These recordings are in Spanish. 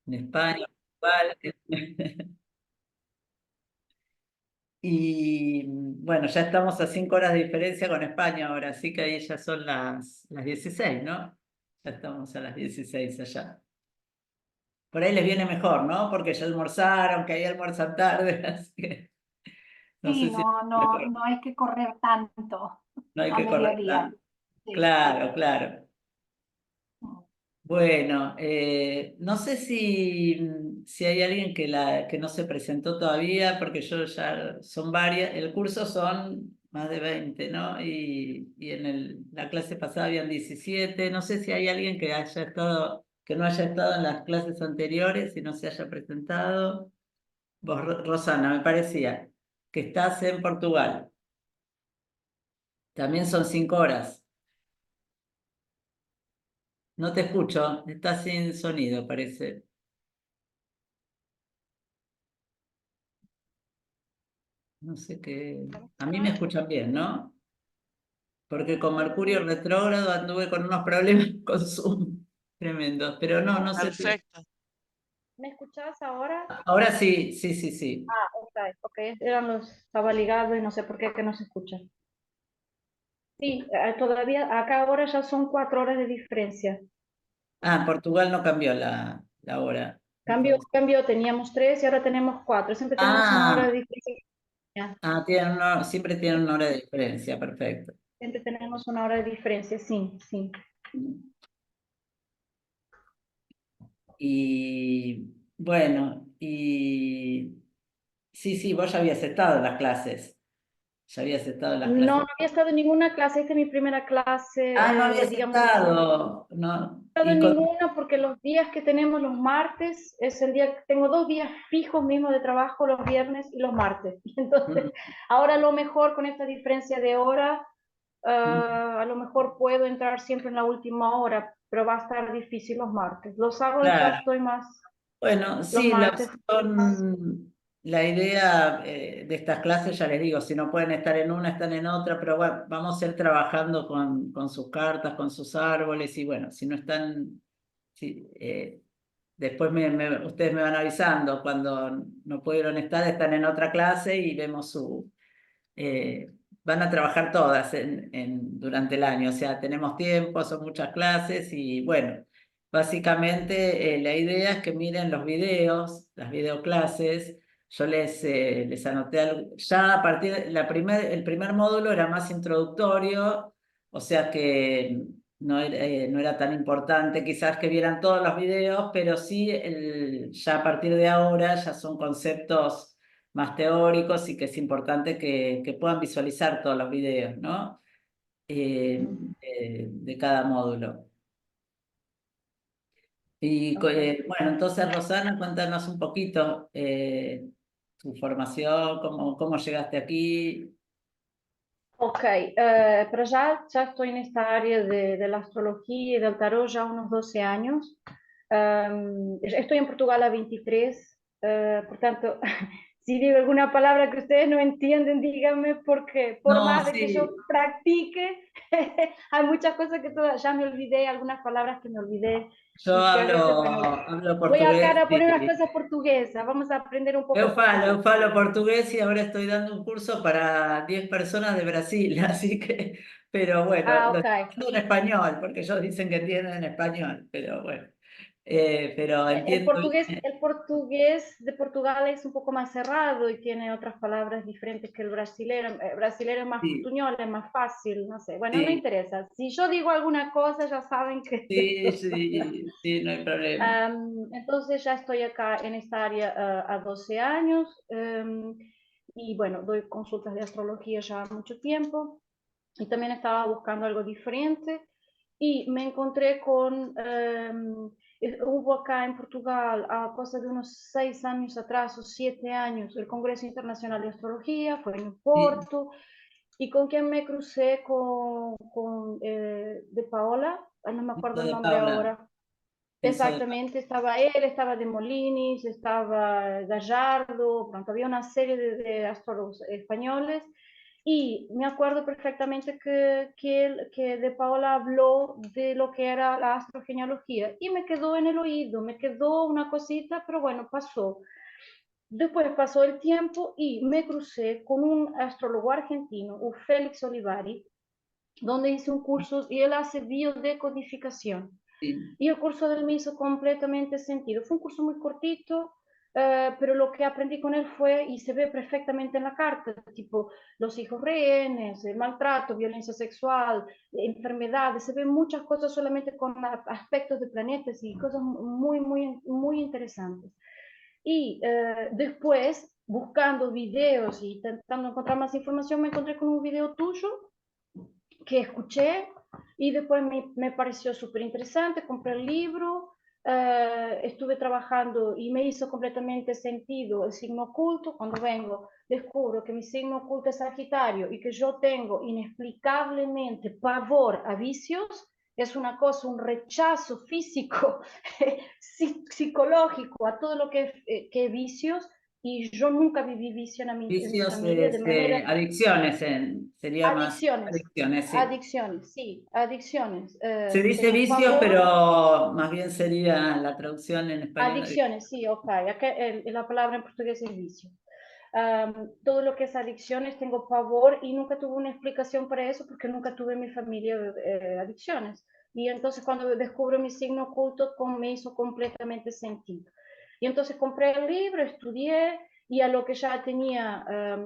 en España, Portugal. Y bueno, ya estamos a 5 horas de diferencia con España ahora, así que ahí ya son las 16, ¿no? Ya estamos a las 16 allá. Por ahí les viene mejor, ¿no? Porque ya almorzaron, que ahí almuerzan tarde, así que no Sí, sé si es no, no, mejor. no hay que correr tanto No hay a que correr mediodía. tanto. Sí, sí. Claro, claro. Bueno, no sé si hay alguien que no se presentó todavía, porque yo ya son varias, el curso son más de 20, ¿no? Y en la clase pasada habían 17. No sé si hay alguien que no haya estado en las clases anteriores y no se haya presentado. Vos, Rosana, me parecía que estás en Portugal. También son 5 horas. No te escucho, estás sin sonido, parece. No sé qué. ¿Me A escuchan mí me ahora? escuchan bien, ¿no? Porque con Mercurio retrógrado anduve con unos problemas con Zoom tremendos, pero no, no sé si. Perfecto. ¿Me escuchas ahora? Ahora sí, sí, sí, sí. Ah, ok, ok, estaba ligado y no sé por qué que no se escucha. Sí, todavía, acá ahora ya son 4 horas de diferencia. Ah, Portugal no cambió la hora. Cambio, Entonces. cambio, teníamos 3 y ahora tenemos 4. Siempre tenemos una hora Ah, de diferencia. siempre tienen una hora de diferencia, perfecto. Siempre tenemos una hora de diferencia, sí, sí. Y bueno, y sí, sí, vos ya habías estado en las clases. Ya habías estado en las No, no clases. había estado en ninguna clase, esta es mi primera Ah, no clase, habías digamos, estado, ¿no? estado Y en con. ninguna porque los días que tenemos los martes es el día que tengo 2 días fijos mismos de trabajo, los viernes y los martes. Y entonces, ahora a lo mejor con esta diferencia de hora, a lo mejor puedo entrar siempre en la última hora, pero va a estar difícil los martes. Los sábados ya Claro. estoy más, Bueno, los sí, la martes estoy más. opción, la idea de estas clases, ya les digo, si no pueden estar en una, están en otra, pero bueno, vamos a ir trabajando con sus cartas, con sus árboles, y bueno, si no están, después ustedes me van avisando cuando no pudieron estar, están en otra clase y vemos van a trabajar todas durante el año, o sea, tenemos tiempo, son muchas clases y bueno, básicamente la idea es que miren los videos, las videoclases. Yo les anoté ya a partir de el primer módulo era más introductorio, o sea que no era tan importante quizás que vieran todos los videos, pero sí ya a partir de ahora ya son conceptos más teóricos y que es importante que puedan visualizar todos los videos, ¿no? De cada módulo. Y Ok. bueno, entonces Rosana, cuéntanos un poquito tu formación, cómo llegaste aquí. Ok, para ya estoy en esta área de la astrología y del tarot ya unos 12 años. Estoy en Portugal a 23, portanto, si digo alguna palabra que ustedes no entienden, díganme porque por No, más de que yo sí, practique, hay muchas cosas que ya me olvidé, algunas palabras que me olvidé yo y que a veces, bueno, hablo voy acá portugués a poner unas y cosas portuguesas, vamos a aprender un poco eu portugués. falo portugués y ahora estoy dando un curso para 10 personas de Brasil, así que, pero bueno, Ah, lo ok. estoy haciendo en español, porque ellos dicen que entienden en español, pero bueno, pero entiendo bien. El portugués de Portugal es un poco más cerrado y tiene otras palabras diferentes que el brasilero. El brasilero es más Sí, portuñol, es más fácil, no sé. Bueno, no sí, interesa. Si yo digo alguna cosa, ya saben que es de sí, estos sí, sí, no hay problema. Entonces ya estoy acá en esta área a 12 años y bueno, doy consultas de astrología ya mucho tiempo y también estaba buscando algo diferente y me encontré con, hubo acá en Portugal a cosa de unos 6 años atrás o 7 años el Congreso Internacional de Astrología, fue en Sí, Porto, y con quien me crucé de Paola, ay, no me acuerdo eso el de nombre Paula, ahora. eso de Exactamente, estaba él, estaba de Molinis, estaba Gallardo, pronto, había una serie de astrólogos españoles Y me acuerdo perfectamente que de Paola habló de lo que era la astrogenealogía y me quedó en el oído, me quedó una cosita, pero bueno, pasó. Después pasó el tiempo y me crucé con un astrólogo argentino, un Félix Olivari, donde hice un curso y él hace biodecodificación. Sí, Y el curso de él me hizo completamente sentido. Fue un curso muy cortito, pero lo que aprendí con él fue, y se ve perfectamente en la carta, tipo los hijos rehenes, el maltrato, violencia sexual, enfermedades, se ven muchas cosas solamente con aspectos de planetas y cosas muy, muy, muy interesantes. Y después, buscando videos y intentando encontrar más información, me encontré con un video tuyo que escuché y después me pareció súper interesante, compré el libro, estuve trabajando y me hizo completamente sentido el signo oculto. Cuando vengo, descubro que mi signo oculto es Sagitario y que yo tengo inexplicablemente pavor a vicios. Es una cosa, un rechazo físico, psicológico a todo lo que vicios, y yo nunca viví vicio en mi vicios, familia de manera. adicciones, sería más Adicciones, adicciones, sí. adicciones, sí, adicciones. Se dice Tengo vicios, pavor. pero más bien sería la traducción en español. Adicciones, sí, ok. Acá, la palabra en portugués es vicio. Todo lo que es adicciones, tengo pavor y nunca tuve una explicación para eso porque nunca tuve en mi familia adicciones. Y entonces cuando descubro mi signo oculto, me hizo completamente sentido. Y entonces compré el libro, estudié y a lo que ya tenía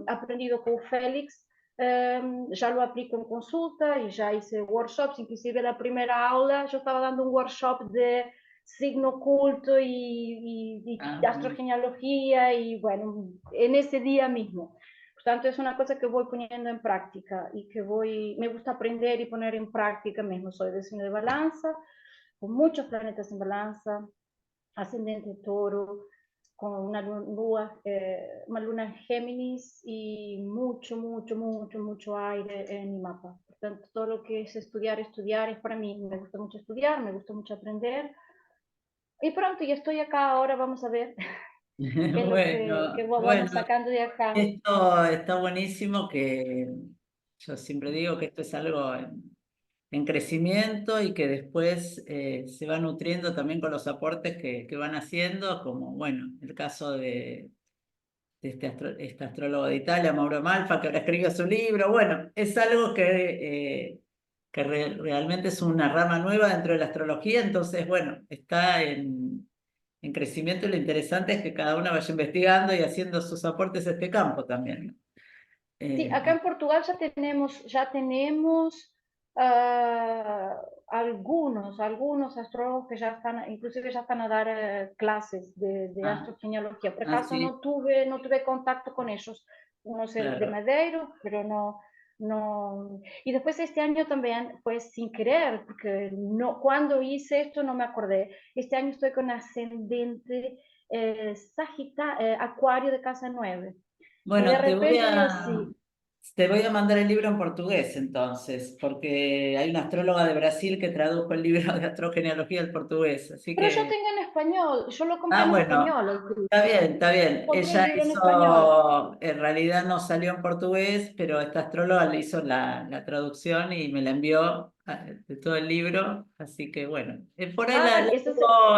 aprendido con Félix, ya lo aplico en consulta y ya hice workshops. Inclusive la primera aula yo estaba dando un workshop de signo oculto y Ah, astrogenealogía y bueno, en ese día mismo. Por tanto, es una cosa que voy poniendo en práctica y que me gusta aprender y poner en práctica mismo. Soy de signo de balanza, con muchos planetas en balanza, ascendente toro, con una luna en Géminis y mucho, mucho, mucho, mucho aire en mi mapa. Por tanto, todo lo que es estudiar, estudiar es para mí. Me gusta mucho estudiar, me gusta mucho aprender. Y pronto, ya estoy acá, ahora vamos a ver qué es lo que bueno, bueno, vamos sacando de acá. esto está buenísimo, que yo siempre digo que esto es algo en crecimiento y que después se va nutriendo también con los aportes que van haciendo, como bueno, el caso de este astrólogo de Italia, Mauro Malfa, que ahora escribió su libro. Bueno, es algo que realmente es una rama nueva dentro de la astrología, entonces, bueno, está en crecimiento y lo interesante es que cada uno vaya investigando y haciendo sus aportes a este campo también, ¿no? Sí, acá en Portugal ya tenemos algunos astrólogos que ya están, inclusive ya están a dar clases de Ah, astrogenealogía. Por acaso así, no tuve contacto con ellos. Uno es el de claro. Madeiro, pero no, no. Y después este año también, pues sin querer, porque no, cuando hice esto no me acordé. Este año estoy con ascendente Acuario de casa 9. Y de Bueno, repente vi así. te voy a mandar el libro en portugués entonces, porque hay una astróloga de Brasil que tradujo el libro de astrogenealogía al portugués, así Pero yo que, tengo en español, yo lo compré ah, en bueno, español. está bien, está bien. Compré el Ella libro en español. hizo, en realidad no salió en portugués, pero esta astróloga le hizo la traducción y me la envió de todo el libro, así que bueno, por ahí Ay,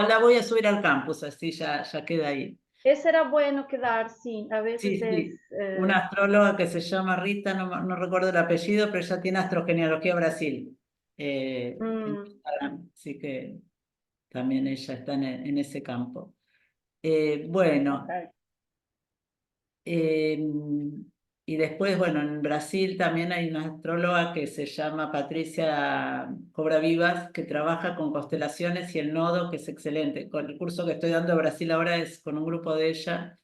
la voy a subir al campus, así ya queda ahí. ese era bueno quedar, sí. A veces Sí, es. sí, una astróloga que se llama Rita, no recuerdo el apellido, pero ella tiene Astrogenealogía Brasil en Mm, Instagram, así que también ella está en ese campo. Bueno, ok. eh, y después, bueno, en Brasil también hay una astróloga que se llama Patricia Cobra Vivas, que trabaja con constelaciones y el nodo, que es excelente. Con el curso que estoy dando en Brasil ahora es con un grupo de ella.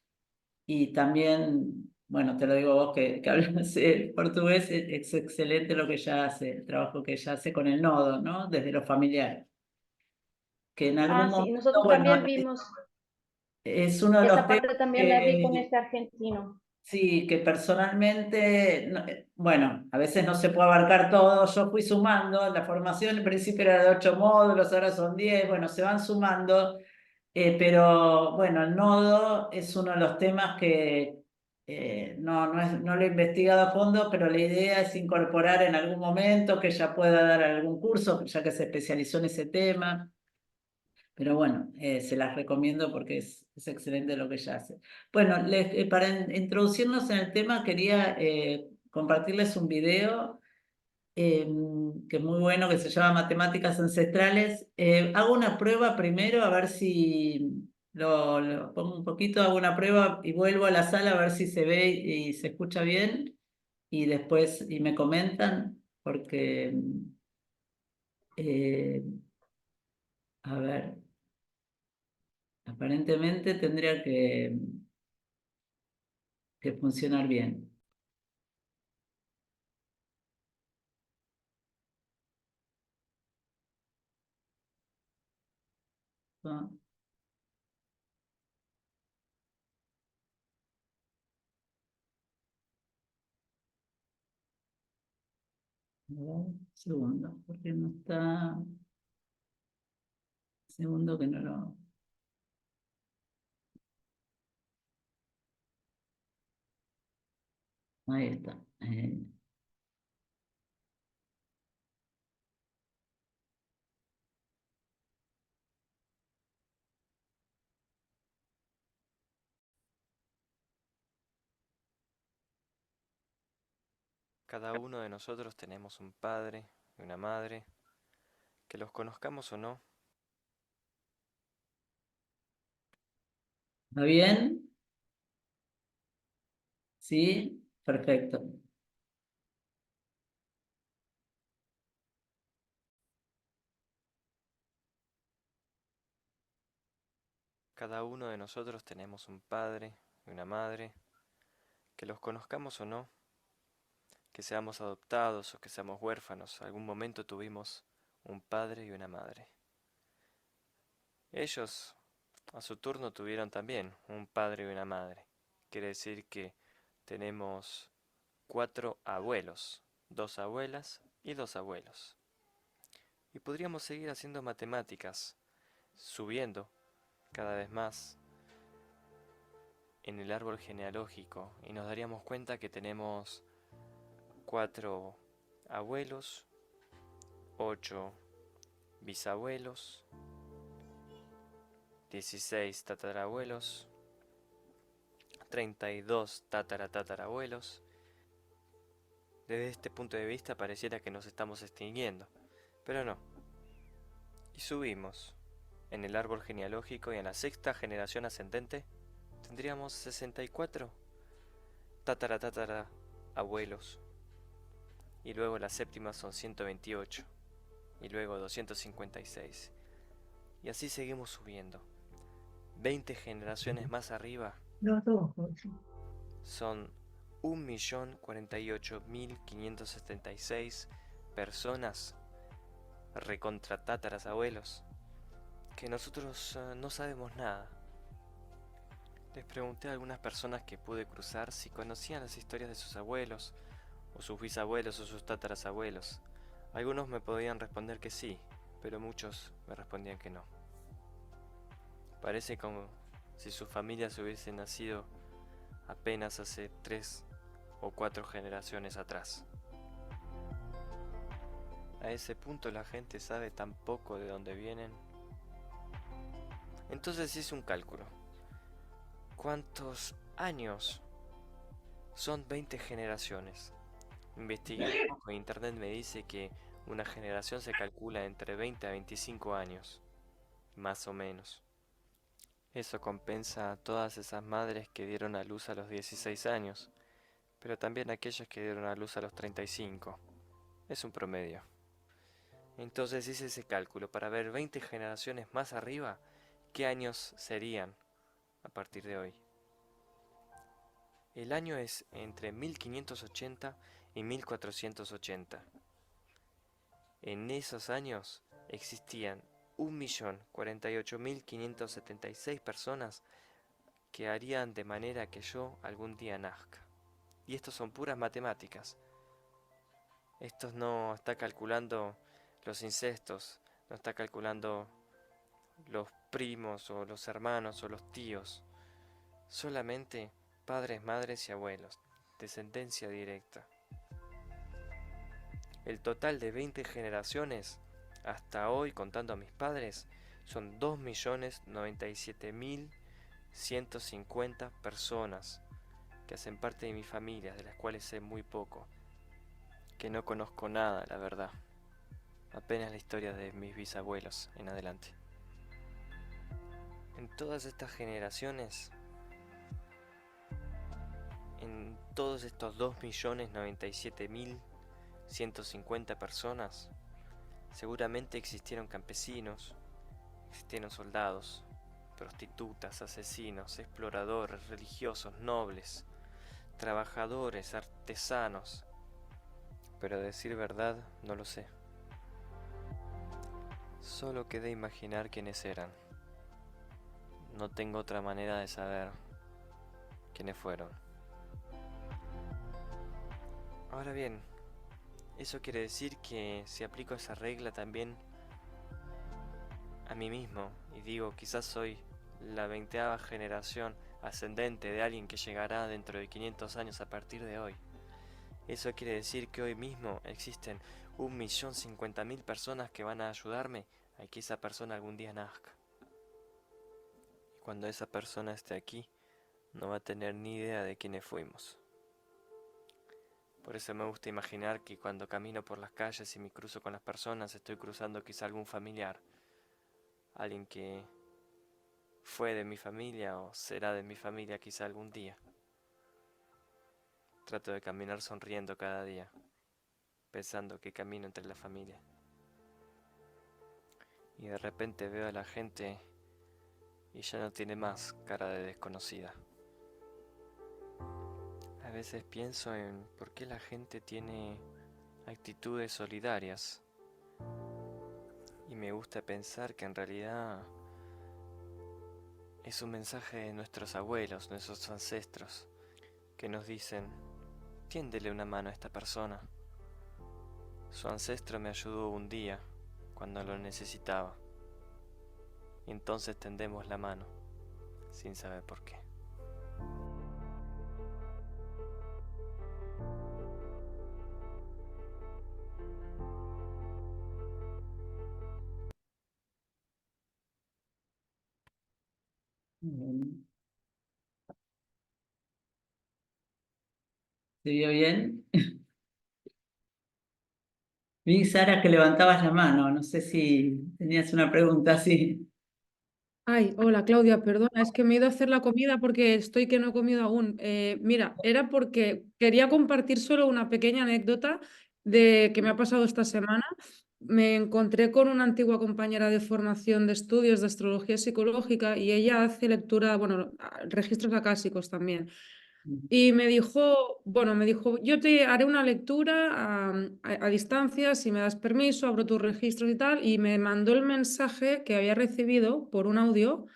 Y también, bueno, te lo digo vos que hablas portugués, es excelente lo que ella hace, el trabajo que ella hace con el nodo, ¿no? Desde lo familiar. Que en algún Ah, sí, y momento, nosotros bueno, también vimos, es uno de los esa temas parte también la vi con que este argentino. sí, que personalmente, bueno, a veces no se puede abarcar todo. Yo fui sumando, la formación en principio era de 8 módulos, ahora son 10, bueno, se van sumando, pero bueno, el nodo es uno de los temas no lo he investigado a fondo, pero la idea es incorporar en algún momento que ella pueda dar algún curso, ya que se especializó en ese tema. Pero bueno, se las recomiendo porque es excelente lo que ella hace. Bueno, para introducirnos en el tema, quería compartirles un video que es muy bueno, que se llama Matemáticas Ancestrales. Hago una prueba primero, a ver si lo pongo un poquito, hago una prueba y vuelvo a la sala a ver si se ve y se escucha bien. Y después y me comentan, porque, eh, a ver, aparentemente tendría que funcionar bien. Ah, a ver, segundo, porque no está, segundo que no lo, ahí está. Cada uno de nosotros tenemos un padre y una madre, que los conozcamos o no. ¿Va bien? Sí, perfecto. Cada uno de nosotros tenemos un padre y una madre, que los conozcamos o no, que seamos adoptados o que seamos huérfanos, algún momento tuvimos un padre y una madre. Ellos, a su turno, tuvieron también un padre y una madre. Quiere decir que tenemos 4 abuelos, 2 abuelas y 2 abuelos. Y podríamos seguir haciendo matemáticas, subiendo cada vez más en el árbol genealógico y nos daríamos cuenta que tenemos 4 abuelos, 8 bisabuelos, 16 tatarabuelos, 32 tataratatarabuelos. Desde este punto de vista pareciera que nos estamos extinguiendo, pero no. Y subimos en el árbol genealógico y en la sexta generación ascendente tendríamos 64 tataratatara abuelos. Y luego la séptima son 128. Y luego 256. Y así seguimos subiendo. 20 generaciones más arriba Los dos. son 1.048.576 personas recontratátaras abuelos que nosotros no sabemos nada. Les pregunté a algunas personas que pude cruzar si conocían las historias de sus abuelos, o sus bisabuelos o sus tatarasabuelos. Algunos me podían responder que sí, pero muchos me respondían que no. Parece como si sus familias hubiesen nacido apenas hace 3 o 4 generaciones atrás. A ese punto la gente sabe tan poco de dónde vienen. Entonces hice un cálculo. ¿Cuántos años son 20 generaciones? Investigué un poco en internet, me dice que una generación se calcula entre 20 a 25 años, más o menos. Eso compensa a todas esas madres que dieron a luz a los 16 años, pero también a aquellas que dieron a luz a los 35. Es un promedio. Entonces hice ese cálculo para ver 20 generaciones más arriba, qué años serían a partir de hoy. El año es entre 1580 y 1480. En esos años existían 1.048.576 personas que harían de manera que yo algún día nazca. Y estos son puras matemáticas. Esto no está calculando los incestos, no está calculando los primos o los hermanos o los tíos. Solamente padres, madres y abuelos, descendencia directa. El total de 20 generaciones, hasta hoy contando a mis padres, son 2.097.150 personas que hacen parte de mi familia, de las cuales sé muy poco, que no conozco nada, la verdad, apenas la historia de mis bisabuelos en adelante. En todas estas generaciones, en todos estos 2.097.150 personas, seguramente existieron campesinos, existieron soldados, prostitutas, asesinos, exploradores, religiosos, nobles, trabajadores, artesanos, pero a decir verdad no lo sé. Solo quedé imaginar quiénes eran. No tengo otra manera de saber quiénes fueron. Ahora bien, eso quiere decir que si aplico esa regla también a mí mismo y digo quizás soy la 20ª generación ascendente de alguien que llegará dentro de 500 años a partir de hoy. Eso quiere decir que hoy mismo existen 1.050.000 personas que van a ayudarme a que esa persona algún día nazca. Y cuando esa persona esté aquí, no va a tener ni idea de quiénes fuimos. Por eso me gusta imaginar que cuando camino por las calles y me cruzo con las personas, estoy cruzando quizá algún familiar, alguien que fue de mi familia o será de mi familia quizá algún día. Trato de caminar sonriendo cada día, pensando que camino entre la familia. Y de repente veo a la gente y ya no tiene más cara de desconocida. A veces pienso en por qué la gente tiene actitudes solidarias. Y me gusta pensar que en realidad es un mensaje de nuestros abuelos, nuestros ancestros, que nos dicen: tiéndele una mano a esta persona. Su ancestro me ayudó un día cuando lo necesitaba. Y entonces tendemos la mano, sin saber por qué. Bien. ¿Se vio bien? Vi, Sara, que levantabas la mano. No sé si tenías una pregunta así. Ay, hola Claudia, perdona, es que me he ido a hacer la comida porque estoy que no he comido aún. Mira, era porque quería compartir solo una pequeña anécdota de que me ha pasado esta semana. Me encontré con una antigua compañera de formación de estudios de astrología psicológica y ella hace lectura, bueno, registros acásicos también. Y me dijo, yo te haré una lectura a distancia, si me das permiso, abro tus registros y tal, y me mandó el mensaje que había recibido por un audio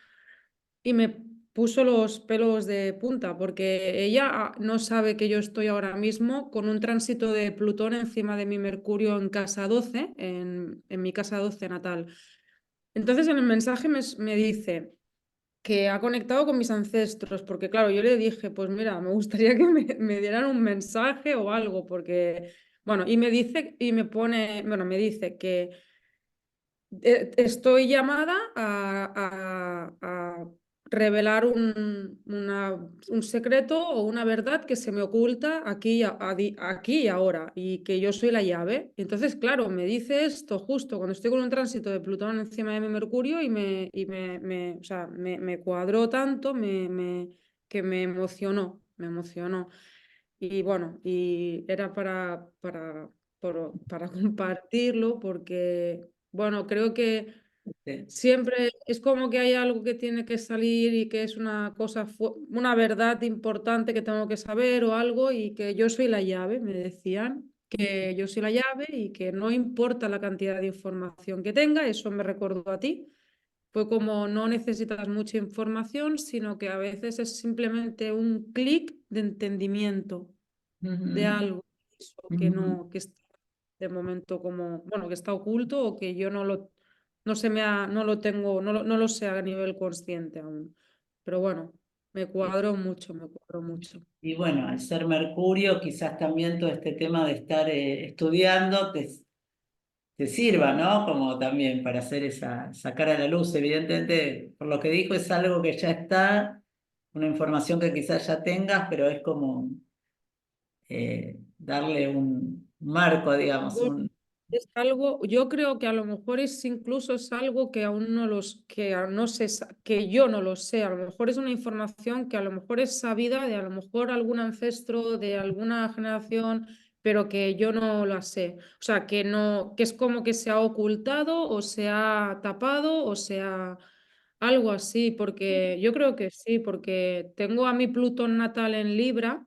y me puso los pelos de punta, porque ella no sabe que yo estoy ahora mismo con un tránsito de Plutón encima de mi Mercurio en casa 12, en mi casa 12 natal. Entonces en el mensaje me dice que ha conectado con mis ancestros, porque claro, yo le dije, pues mira, me gustaría que me dieran un mensaje o algo, porque, bueno, y me dice, y me pone, bueno, me dice que estoy llamada a revelar un secreto o una verdad que se me oculta aquí y ahora, y que yo soy la llave. Entonces, claro, me dice esto justo cuando estoy con un tránsito de Plutón encima de mi Mercurio o sea, me cuadró tanto que me emocionó, me emocionó. Y bueno, y era para compartirlo porque, bueno, creo que Sí. siempre es como que hay algo que tiene que salir y que es una cosa, una verdad importante que tengo que saber o algo y que yo soy la llave, me decían que yo soy la llave y que no importa la cantidad de información que tenga, eso me recordó a ti. Fue como no necesitas mucha información, sino que a veces es simplemente un clic de entendimiento de Ujú, algo eso, que ujú. no, que está de momento como, bueno, que está oculto o que yo no lo tengo, no lo sé a nivel consciente aún. Pero bueno, me cuadró mucho, me cuadró mucho. Y bueno, al ser Mercurio, quizás también todo este tema de estar estudiando te sirva, ¿no? Como también para hacer sacar a la luz. Evidentemente, por lo que dijo, es algo que ya está, una información que quizás ya tengas, pero es como darle un marco, digamos, Bueno, es algo, yo creo que a lo mejor es incluso es algo que aún no no sé, que yo no lo sé. A lo mejor es una información que a lo mejor es sabida de a lo mejor algún ancestro de alguna generación, pero que yo no la sé. O sea, que no, que es como que se ha ocultado o se ha tapado o sea algo así, porque yo creo que sí, porque tengo a mi Plutón natal en Libra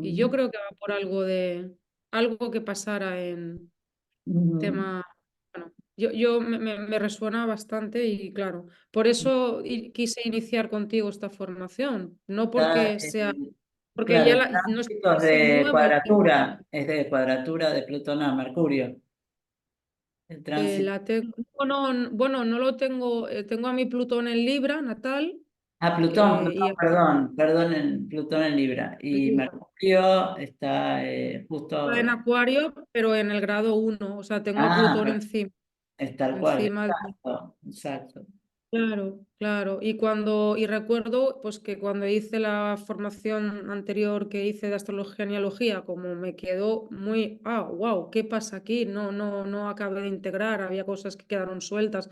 y yo mm, creo que va por algo de algo que pasara en mm, tema, bueno, me resuena bastante y claro, por eso quise iniciar contigo esta formación, no está, porque sea, porque claro, ya el no es tránsito es ser de nuevo, cuadratura, es de cuadratura de Plutón a Mercurio, el tránsito. la tengo, bueno, no lo tengo, tengo a mi Plutón en Libra natal Ah, Plutón, y perdón, Plutón en Libra. Y Libra. Mercurio está Está en justo. Acuario, pero en el grado 1, o sea, tengo a Ah, Plutón pero encima, es tal cual, encima de... exacto, exacto. Claro, claro. Y recuerdo pues que cuando hice la formación anterior que hice de astrología genealogía, como me quedó muy, wow, ¿qué pasa aquí? No acabé de integrar, había cosas que quedaron sueltas.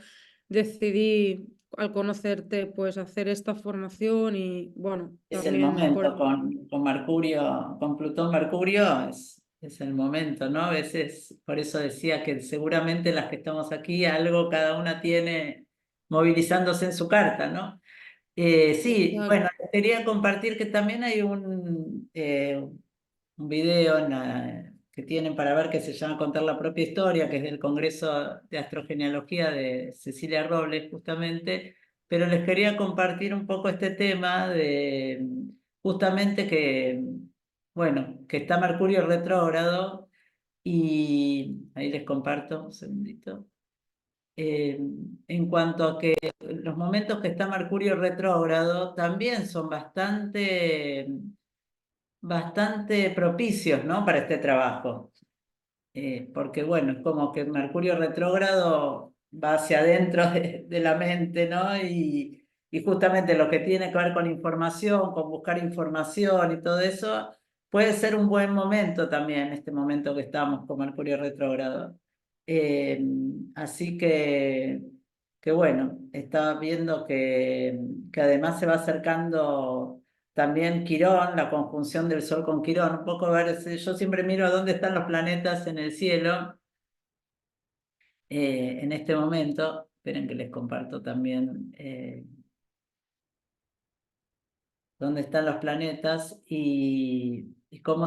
Decidí al conocerte pues hacer esta formación y bueno, Es el también por momento con Mercurio, con Plutón Mercurio, es el momento, ¿no? A veces, por eso decía que seguramente las que estamos aquí, algo cada una tiene movilizándose en su carta, ¿no? Sí, Exacto. bueno, quería compartir que también hay un video que tienen para ver que se llama Contar la propia historia, que es del Congreso de Astrogenealogía de Cecilia Robles, justamente, pero les quería compartir un poco este tema de justamente bueno, que está Mercurio retrógrado y ahí les comparto un segundito. Eh, en cuanto a que los momentos que está Mercurio retrógrado también son bastante propicios, ¿no? Para este trabajo. Porque bueno, es como que Mercurio retrógrado va hacia adentro de la mente, ¿no? Y justamente lo que tiene que ver con información, con buscar información y todo eso, puede ser un buen momento también, este momento que estamos con Mercurio retrógrado. Eh, Así que bueno, estaba viendo que además se va acercando también Quirón, la conjunción del Sol con Quirón, un poco ver, yo siempre miro dónde están los planetas en el cielo en este momento. Esperen que les comparto también dónde están los planetas y cómo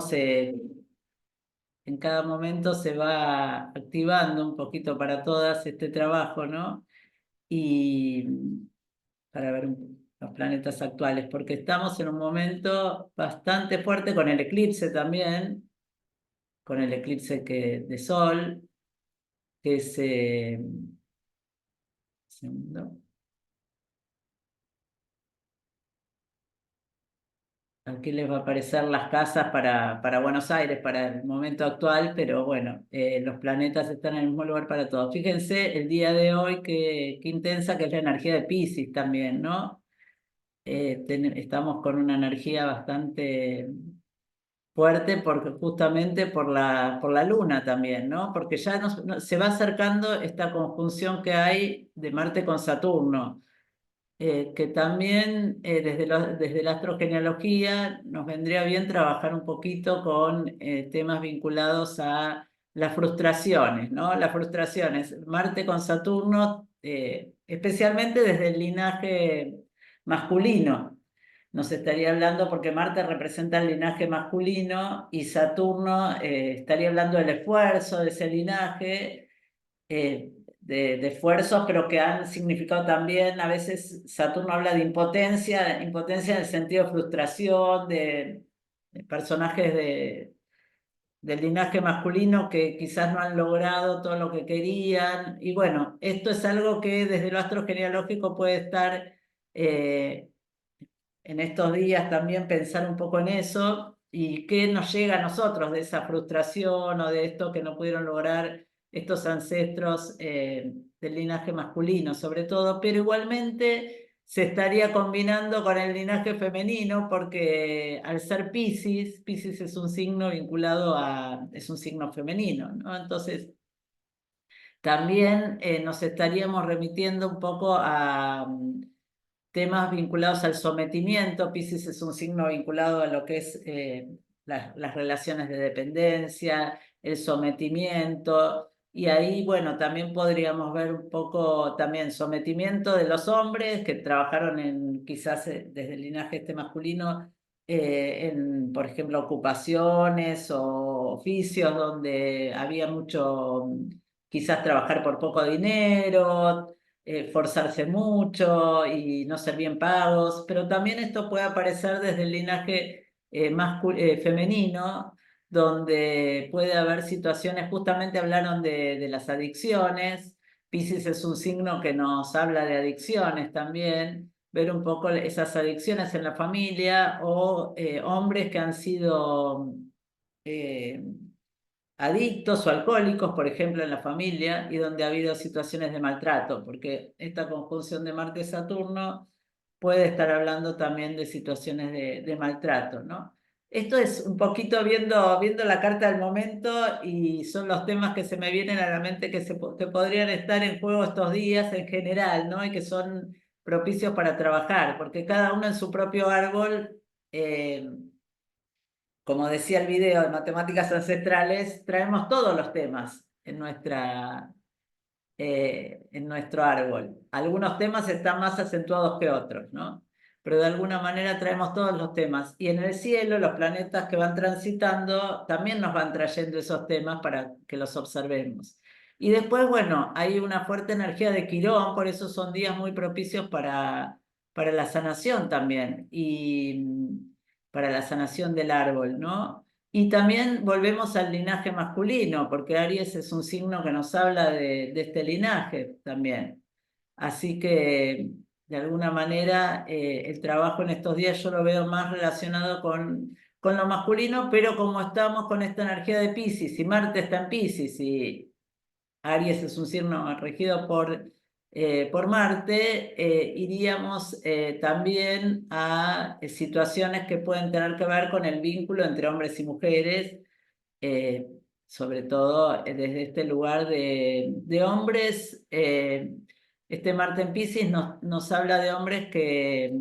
en cada momento se va activando un poquito para todas este trabajo, ¿no? Y para ver los planetas actuales, porque estamos en un momento bastante fuerte con el eclipse también con el eclipse de Sol, que es, segundo, aquí les va a aparecer las casas para Buenos Aires, para el momento actual, pero bueno, los planetas están en el mismo lugar para todos. Fíjense el día de hoy, qué intensa que es la energía de Piscis también, ¿no? Estamos con una energía bastante fuerte porque justamente por la luna también, ¿no? Porque ya se va acercando esta conjunción que hay de Marte con Saturno, que también desde la astrogenealogía nos vendría bien trabajar un poquito con temas vinculados a las frustraciones, ¿no? Las frustraciones, Marte con Saturno, especialmente desde el linaje masculino. Nos estaría hablando porque Marte representa el linaje masculino y Saturno estaría hablando del esfuerzo de ese linaje, de esfuerzos, pero que han significado también, a veces Saturno habla de impotencia, impotencia en el sentido de frustración, de personajes del linaje masculino que quizás no han logrado todo lo que querían. Y bueno, esto es algo que desde lo astrogenealógico puede estar... en estos días también pensar un poco en eso y qué nos llega a nosotros de esa frustración o de esto que no pudieron lograr estos ancestros del linaje masculino, sobre todo, pero igualmente se estaría combinando con el linaje femenino porque al ser Piscis, Piscis es un signo vinculado es un signo femenino, ¿no? Entonces, también nos estaríamos remitiendo un poco a temas vinculados al sometimiento. Piscis es un signo vinculado a lo que es las relaciones de dependencia, el sometimiento, y ahí, bueno, también podríamos ver un poco también sometimiento de los hombres que trabajaron quizás desde el linaje este masculino, en, por ejemplo, ocupaciones o oficios donde había mucho, quizás trabajar por poco dinero, forzarse mucho y no ser bien pagos, pero también esto puede aparecer desde el linaje femenino, donde puede haber situaciones, justamente hablaron de las adicciones. Piscis es un signo que nos habla de adicciones también, ver un poco esas adicciones en la familia o hombres que han sido eh, adictos o alcohólicos, por ejemplo, en la familia, y donde ha habido situaciones de maltrato, porque esta conjunción de Marte-Saturno puede estar hablando también de situaciones de maltrato, ¿no? Esto es un poquito viendo la carta del momento y son los temas que se me vienen a la mente que podrían estar en juego estos días en general, ¿no? Y que son propicios para trabajar, porque cada uno en su propio árbol como decía el video de Matemáticas Ancestrales, traemos todos los temas en nuestro árbol. Algunos temas están más acentuados que otros, ¿no? Pero de alguna manera traemos todos los temas. Y en el cielo, los planetas que van transitando también nos van trayendo esos temas para que los observemos. Y después, bueno, hay una fuerte energía de Quirón, por eso son días muy propicios para la sanación también. Y para la sanación del árbol, ¿no? Y también volvemos al linaje masculino, porque Aries es un signo que nos habla de este linaje también. Así que, de alguna manera, el trabajo en estos días yo lo veo más relacionado con lo masculino, pero como estamos con esta energía de Piscis, y Marte está en Piscis, y Aries es un signo regido por Marte, iríamos también a situaciones que pueden tener que ver con el vínculo entre hombres y mujeres, eh, sobre todo desde este lugar de hombres. Este Marte en Piscis nos habla de hombres que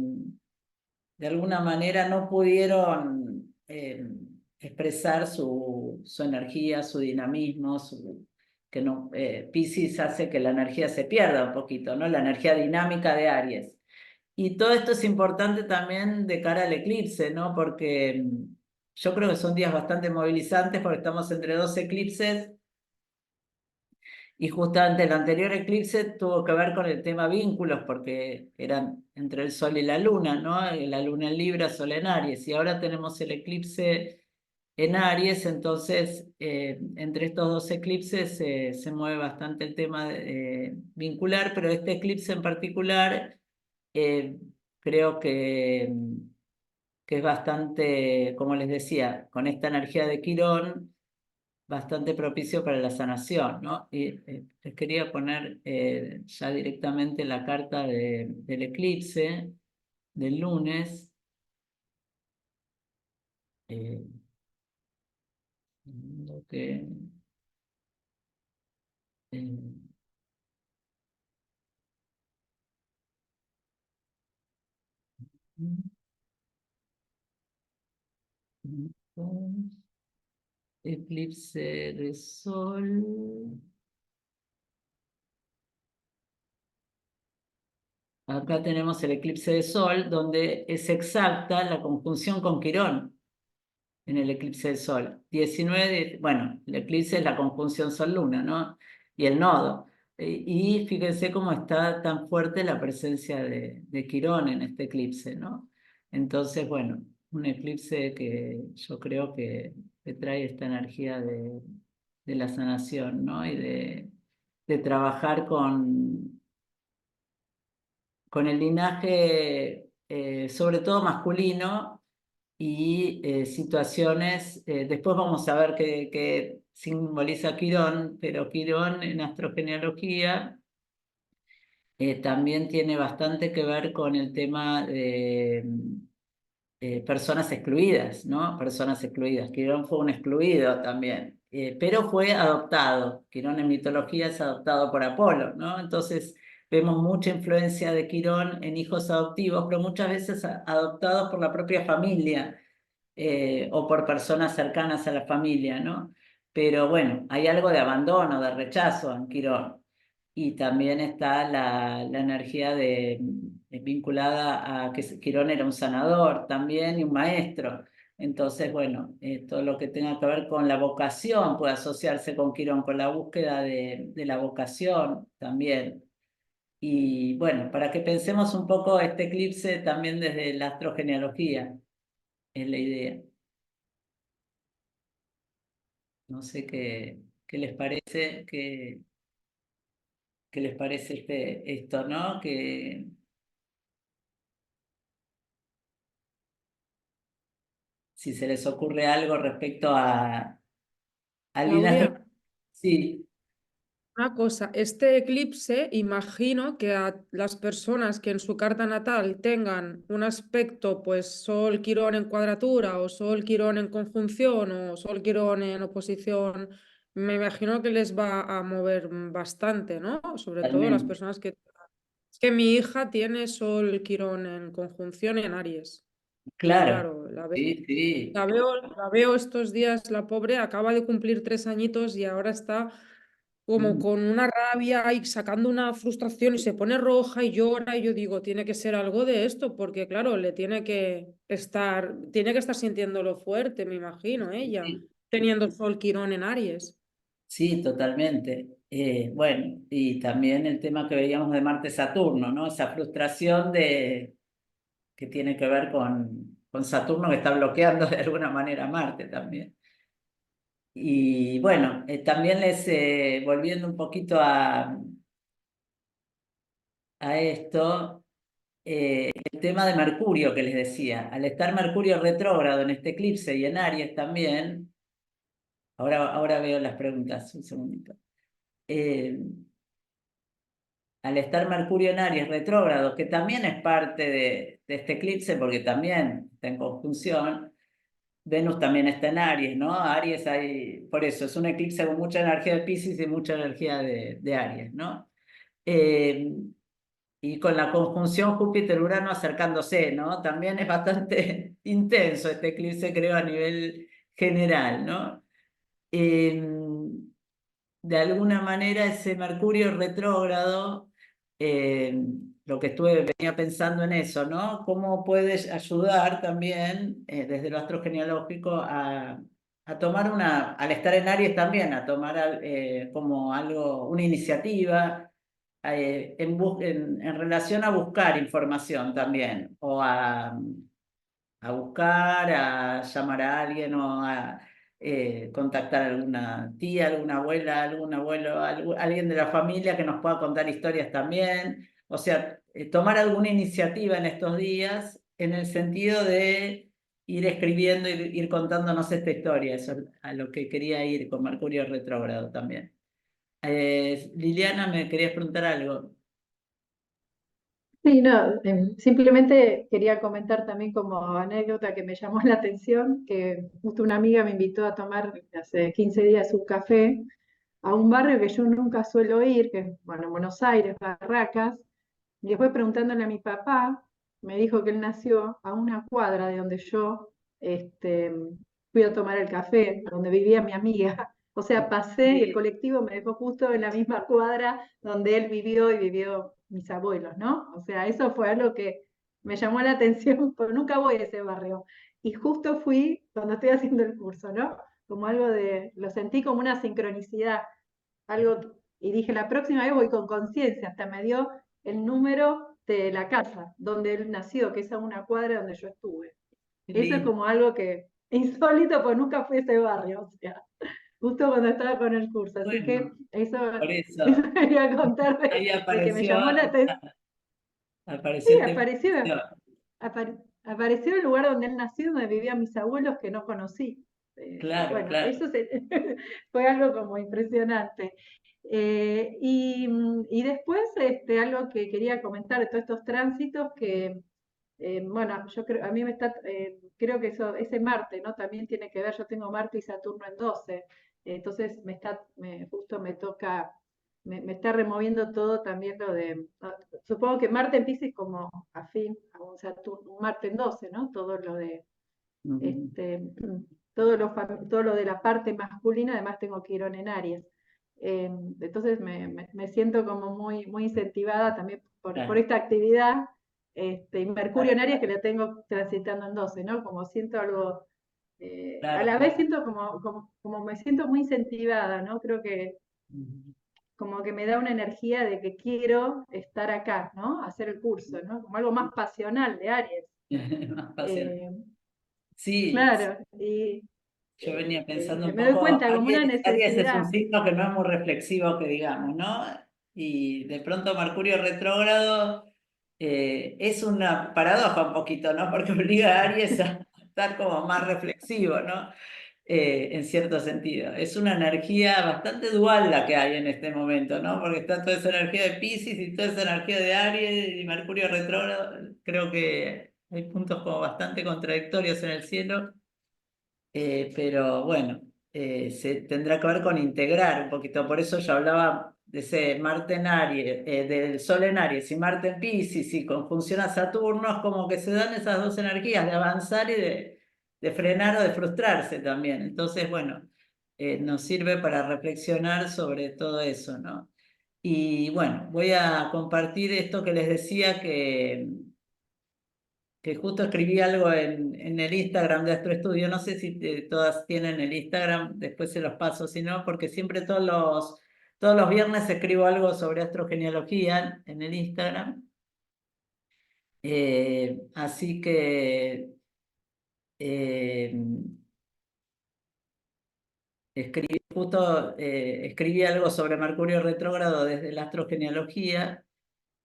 de alguna manera no pudieron expresar su energía, su dinamismo, que no, Piscis hace que la energía se pierda un poquito, ¿no? La energía dinámica de Aries. Y todo esto es importante también de cara al eclipse, ¿no? Porque yo creo que son días bastante movilizantes porque estamos entre dos eclipses y justamente el anterior eclipse tuvo que ver con el tema vínculos porque eran entre el Sol y la Luna, ¿no? La Luna en Libra, Sol en Aries, y ahora tenemos el eclipse en Aries, entonces entre estos dos eclipses se mueve bastante el tema vincular, pero este eclipse en particular creo que es bastante, como les decía, con esta energía de Quirón, bastante propicio para la sanación, ¿no? Y les quería poner ya directamente la carta del eclipse del lunes. Lo que, eh, eclipse de sol. Acá tenemos el eclipse de sol, donde es exacta la conjunción con Quirón en el eclipse de sol. 19, bueno, el eclipse es la conjunción sol-luna, ¿no? Y el nodo. Y fíjense cómo está tan fuerte la presencia de Quirón en este eclipse, ¿no? Entonces, bueno, un eclipse que yo creo que trae esta energía de la sanación, ¿no? Y de trabajar con el linaje sobre todo masculino, y situaciones, después vamos a ver qué simboliza Quirón, pero Quirón en astrogenealogía también tiene bastante que ver con el tema de personas excluidas, ¿no? Personas excluidas. Quirón fue un excluido también, pero fue adoptado. Quirón en mitología es adoptado por Apolo, ¿no? Entonces vemos mucha influencia de Quirón en hijos adoptivos, pero muchas veces adoptados por la propia familia o por personas cercanas a la familia, ¿no? Pero bueno, hay algo de abandono, de rechazo en Quirón. Y también está la energía vinculada a que Quirón era un sanador también y un maestro. Entonces, bueno, todo lo que tenga que ver con la vocación puede asociarse con Quirón, con la búsqueda de la vocación también. Y bueno, para que pensemos un poco este eclipse también desde la astrogenealogía, es la idea. No sé qué les parece, qué les parece esto, ¿no? Que si se les ocurre algo respecto al linaje. Claudia, Sí, una cosa, este eclipse, imagino que a las personas que en su carta natal tengan un aspecto, pues Sol Quirón en cuadratura o Sol Quirón en conjunción o Sol Quirón en oposición, me imagino que les va a mover bastante, ¿no? Sobre todo las totalmente. personas que... Es que mi hija tiene Sol Quirón en conjunción en Aries. Y Claro, claro, sí, sí. la veo estos días, la pobre acaba de cumplir 3 añitos y ahora está como Mm, con una rabia y sacando una frustración y se pone roja y llora y yo digo, tiene que ser algo de esto porque claro, tiene que estar sintiéndolo fuerte, me imagino, ella, sí, teniendo Sol Quirón en Aries. sí, totalmente. Bueno, y también el tema que veíamos de Marte-Saturno, ¿no? Esa frustración que tiene que ver con Saturno que está bloqueando de alguna manera a Marte también. Y bueno, también volviendo un poquito a esto, el tema de Mercurio que les decía, al estar Mercurio retrógrado en este eclipse y en Aries también, ahora veo las preguntas, un segundito. Eh, Al estar Mercurio en Aries retrógrado, que también es parte de este eclipse porque también está en conjunción, Venus también está en Aries, ¿no? Aries por eso es un eclipse con mucha energía de Piscis y mucha energía de Aries, ¿no? Eh, y con la conjunción Júpiter-Urano acercándose, ¿no? También es bastante intenso este eclipse, creo, a nivel general, ¿no? Eh, de alguna manera ese Mercurio retrógrado, eh, lo que venía pensando en eso, ¿no? ¿Cómo puedes ayudar también desde lo astrogenealógico a tomar al estar en Aries también, a tomar como algo, una iniciativa en relación a buscar información también, o a buscar, a llamar a alguien o a contactar a alguna tía, alguna abuela, algún abuelo, alguien de la familia que nos pueda contar historias también. O sea, tomar alguna iniciativa en estos días en el sentido de ir escribiendo, ir contándonos esta historia. Eso es a lo que quería ir con Mercurio retrógrado también. Liliana, ¿me querías preguntar algo? Sí, no, simplemente quería comentar también como anécdota que me llamó la atención, que justo una amiga me invitó a tomar hace 15 días un café a un barrio que yo nunca suelo ir, que es, bueno, en Buenos Aires, Barracas, y después preguntándole a mi papá, me dijo que él nació a una cuadra de donde yo este, fui a tomar el café, donde vivía mi amiga. O sea, pasé y el Sí, colectivo me dejó justo en la misma cuadra donde él vivió y vivió mis abuelos, ¿no? O sea, eso fue algo que me llamó la atención, porque nunca voy a ese barrio. Y justo fui cuando estoy haciendo el curso, ¿no? Como algo lo sentí como una sincronicidad, algo, y dije, la próxima vez voy con conciencia, hasta me dio el número de la casa donde él nació, que es a una cuadra donde yo estuve. qué Eso es lindo. como algo que insólito, pues nunca fui a ese barrio, o sea, justo cuando estaba con el curso. Así que Bueno, eso, por eso eso quería contar ahí de que me llamó la atención. apareció Sí, esta apareció. información. apareció en el lugar donde él nació, donde vivían mis abuelos que no conocí. Claro, Bueno, claro. eso fue algo como impresionante. Y después algo que quería comentar de todos estos tránsitos que, bueno, yo creo, a mí me está, creo que eso, ese Marte, ¿no? También tiene que ver, yo tengo Marte y Saturno en 12, entonces justo me toca, me está removiendo todo también lo de, supongo que Marte en Piscis como afín a un Saturno, un Marte en 12, ¿no? Todo lo de, Ujú. todo lo de la parte masculina, además tengo Quirón en Aries. Entonces me siento como muy incentivada también por Claro, esta actividad, y Mercurio en claro, Aries que la tengo transitando en 12, ¿no? Como siento algo, a claro, la vez claro. siento como me siento muy incentivada, ¿no? Creo que Ujú. como que me da una energía de que quiero estar acá, ¿no? Hacer el curso, ¿no? Como algo más pasional de Aries. Más fácil. Eh, Sí, claro, y yo venía pensando un me doy poco, cuenta como una Aries es un necesidad. signo que no es muy reflexivo, que digamos, ¿no? Y de pronto Mercurio retrógrado es una paradoja un poquito, ¿no? Porque obliga a Aries a estar como más reflexivo, ¿no? En cierto sentido. Es una energía bastante dual la que hay en este momento, ¿no? Porque está toda esa energía de Piscis y toda esa energía de Aries y Mercurio retrógrado. Creo que hay puntos como bastante contradictorios en el cielo. Pero bueno, se tendrá que ver con integrar un poquito. Por eso yo hablaba de ese Marte en Aries, del Sol en Aries y Marte en Piscis y conjunción a Saturno, es como que se dan esas dos energías de avanzar y de frenar o de frustrarse también. Entonces, bueno, nos sirve para reflexionar sobre todo eso, ¿no? Y bueno, voy a compartir esto que les decía que justo escribí algo en el Instagram de Astroestudio. No sé si todas tienen el Instagram, después se los paso, si no, porque siempre todos los viernes escribo algo sobre astrogenealogía en el Instagram. Así que eh, escribí algo sobre Mercurio retrógrado desde la astrogenealogía.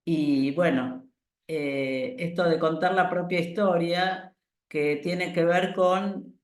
Y bueno, esto de contar la propia historia, que tiene que ver con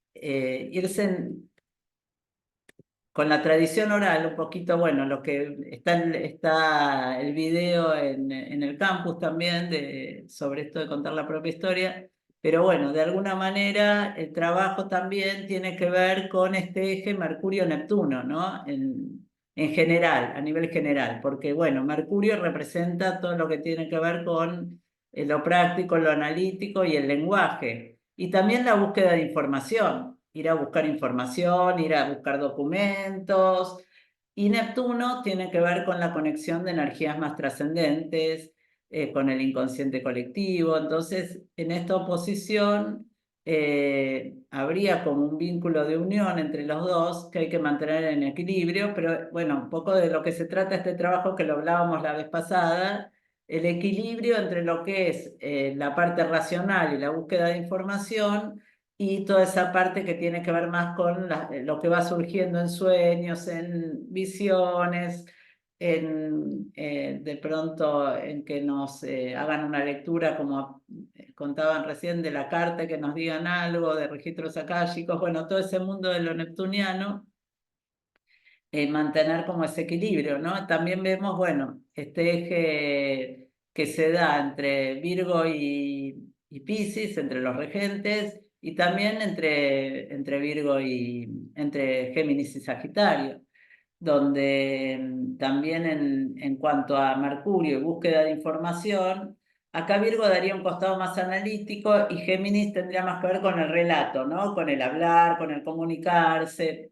con la tradición oral, un poquito, bueno, lo que está el video en el campus también sobre esto de contar la propia historia, pero bueno, de alguna manera el trabajo también tiene que ver con este eje Mercurio-Neptuno, ¿no? En general, a nivel general, porque bueno, Mercurio representa todo lo que tiene que ver con lo práctico, lo analítico y el lenguaje, y también la búsqueda de información, ir a buscar información, ir a buscar documentos. Y Neptuno tiene que ver con la conexión de energías más trascendentes, con el inconsciente colectivo. Entonces, en esta oposición habría como un vínculo de unión entre los dos que hay que mantener en equilibrio, pero bueno, un poco de lo que se trata este trabajo que lo hablábamos la vez pasada, el equilibrio entre lo que es la parte racional y la búsqueda de información y toda esa parte que tiene que ver más con lo que va surgiendo en sueños, en visiones, de pronto en que nos hagan una lectura, como contaban recién, de la carta, que nos digan algo, de registros akáshicos, bueno, todo ese mundo de lo neptuniano, mantener como ese equilibrio, ¿no? También vemos, bueno, este eje que se da entre Virgo y Piscis, entre los regentes, y también entre Virgo y entre Géminis y Sagitario, donde también en cuanto a Mercurio y búsqueda de información, acá Virgo daría un costado más analítico y Géminis tendría más que ver con el relato, ¿no? Con el hablar, con el comunicarse.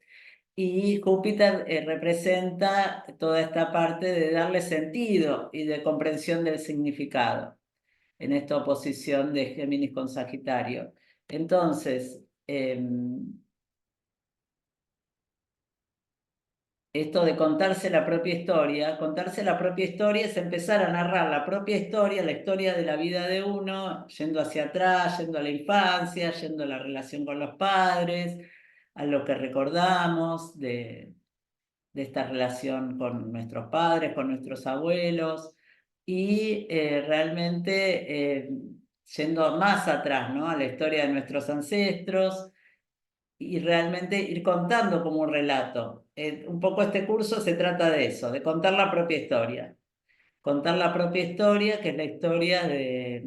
Y Júpiter representa toda esta parte de darle sentido y de comprensión del significado, en esta oposición de Géminis con Sagitario. Entonces, esto de contarse la propia historia es empezar a narrar la propia historia, la historia de la vida de uno, yendo hacia atrás, yendo a la infancia, yendo a la relación con los padres, a lo que recordamos de esta relación con nuestros padres, con nuestros abuelos, y realmente yendo más atrás, ¿no? A la historia de nuestros ancestros y realmente ir contando como un relato. Un poco este curso se trata de eso, de contar la propia historia. Contar la propia historia, que es la historia eh,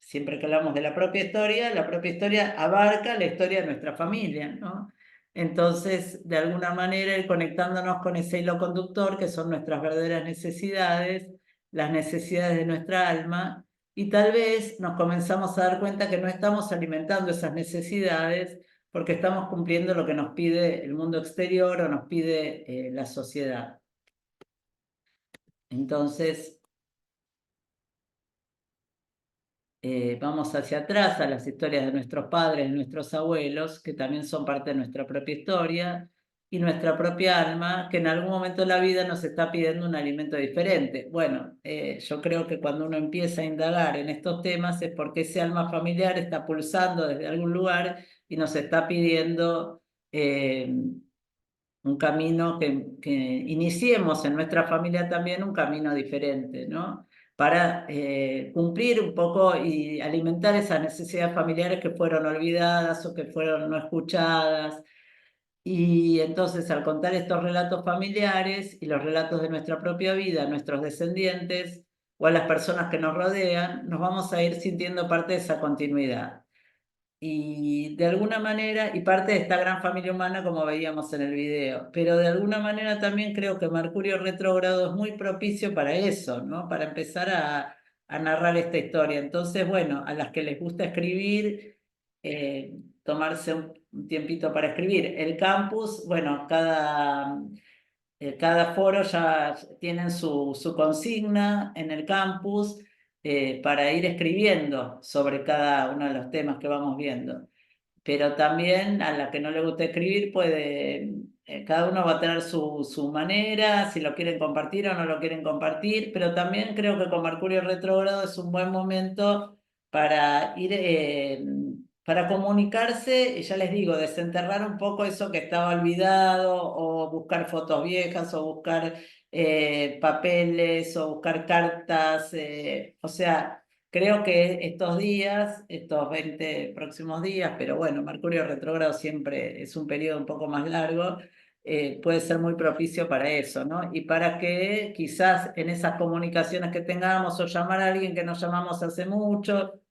siempre que hablamos de la propia historia abarca la historia de nuestra familia, ¿no? Entonces, de alguna manera, ir conectándonos con ese hilo conductor, que son nuestras verdaderas necesidades, las necesidades de nuestra alma, y tal vez nos comenzamos a dar cuenta que no estamos alimentando esas necesidades porque estamos cumpliendo lo que nos pide el mundo exterior o nos pide la sociedad. Entonces, vamos hacia atrás a las historias de nuestros padres, de nuestros abuelos, que también son parte de nuestra propia historia, y nuestra propia alma, que en algún momento de la vida nos está pidiendo un alimento diferente. Bueno, yo creo que cuando uno empieza a indagar en estos temas es porque ese alma familiar está pulsando desde algún lugar y nos está pidiendo un camino que iniciemos en nuestra familia también un camino diferente, ¿no? Para cumplir un poco y alimentar esas necesidades familiares que fueron olvidadas o que fueron no escuchadas. Y entonces al contar estos relatos familiares y los relatos de nuestra propia vida, a nuestros descendientes o a las personas que nos rodean, nos vamos a ir sintiendo parte de esa continuidad. Y de alguna manera, y parte de esta gran familia humana como veíamos en el video, pero de alguna manera también creo que Mercurio retrógrado es muy propicio para eso, ¿no? Para empezar a narrar esta historia. Entonces, bueno, a las que les gusta escribir, tomarse un tiempito para escribir. El campus, bueno, cada foro ya tienen su consigna en el campus para ir escribiendo sobre cada uno de los temas que vamos viendo. Pero también a la que no le gusta escribir puede, cada uno va a tener su manera, si lo quieren compartir o no lo quieren compartir, pero también creo que con Mercurio retrógrado es un buen momento para ir, para comunicarse, y ya les digo, desenterrar un poco eso que estaba olvidado, o buscar fotos viejas, o buscar papeles, o buscar cartas, o sea. Creo que estos días, estos 20 próximos días, pero bueno, Mercurio retrógrado siempre es un periodo un poco más largo, puede ser muy propicio para eso, ¿no? Y para que quizás en esas comunicaciones que tengamos o llamar a alguien que nos llamamos hace mucho,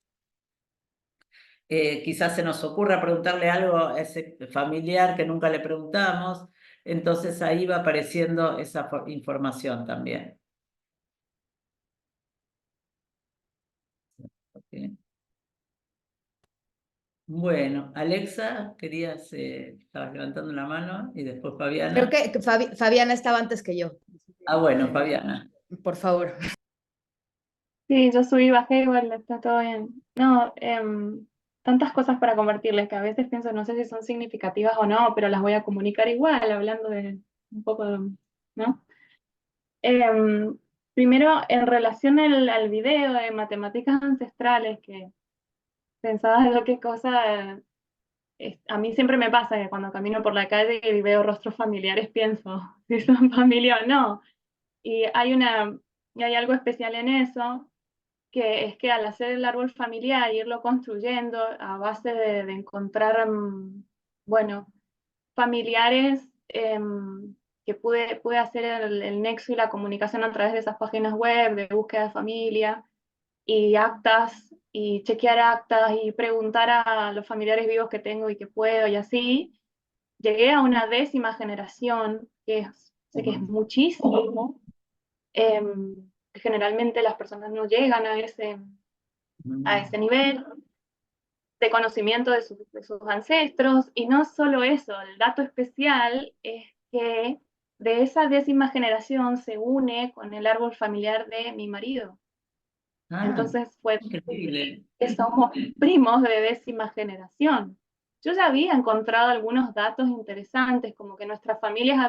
quizás se nos ocurra preguntarle algo a ese familiar que nunca le preguntamos, entonces ahí va apareciendo esa información también. Okay. Bueno, Alexa, querías, estabas levantando la mano y después Fabiana. Creo que Fabiana estaba antes que yo. Ah, bueno, Fabiana. Por favor. Sí, yo subí, bajé, igual está todo bien. No, tantas cosas para compartirles que a veces pienso, no sé si son significativas o no, pero las voy a comunicar igual, hablando de un poco, ¿no? Primero, en relación al video de matemáticas ancestrales, que pensaba de lo que cosa, a mí siempre me pasa que cuando camino por la calle y veo rostros familiares pienso si son familia o no. Y hay algo especial en eso, que es que al hacer el árbol familiar, irlo construyendo a base de encontrar, bueno, familiares, que pude hacer el nexo y la comunicación a través de esas páginas web de búsqueda de familia y actas, y chequear actas y preguntar a los familiares vivos que tengo y que puedo, y así llegué a una 10ª generación, sé que es muchísimo. Generalmente las personas no llegan a ese nivel de conocimiento de sus ancestros. Y no solo eso, el dato especial es que de esa 10ª generación se une con el árbol familiar de mi marido. Entonces fue increíble. Que somos primos de 10ª generación. Yo ya había encontrado algunos datos interesantes, como que nuestras familias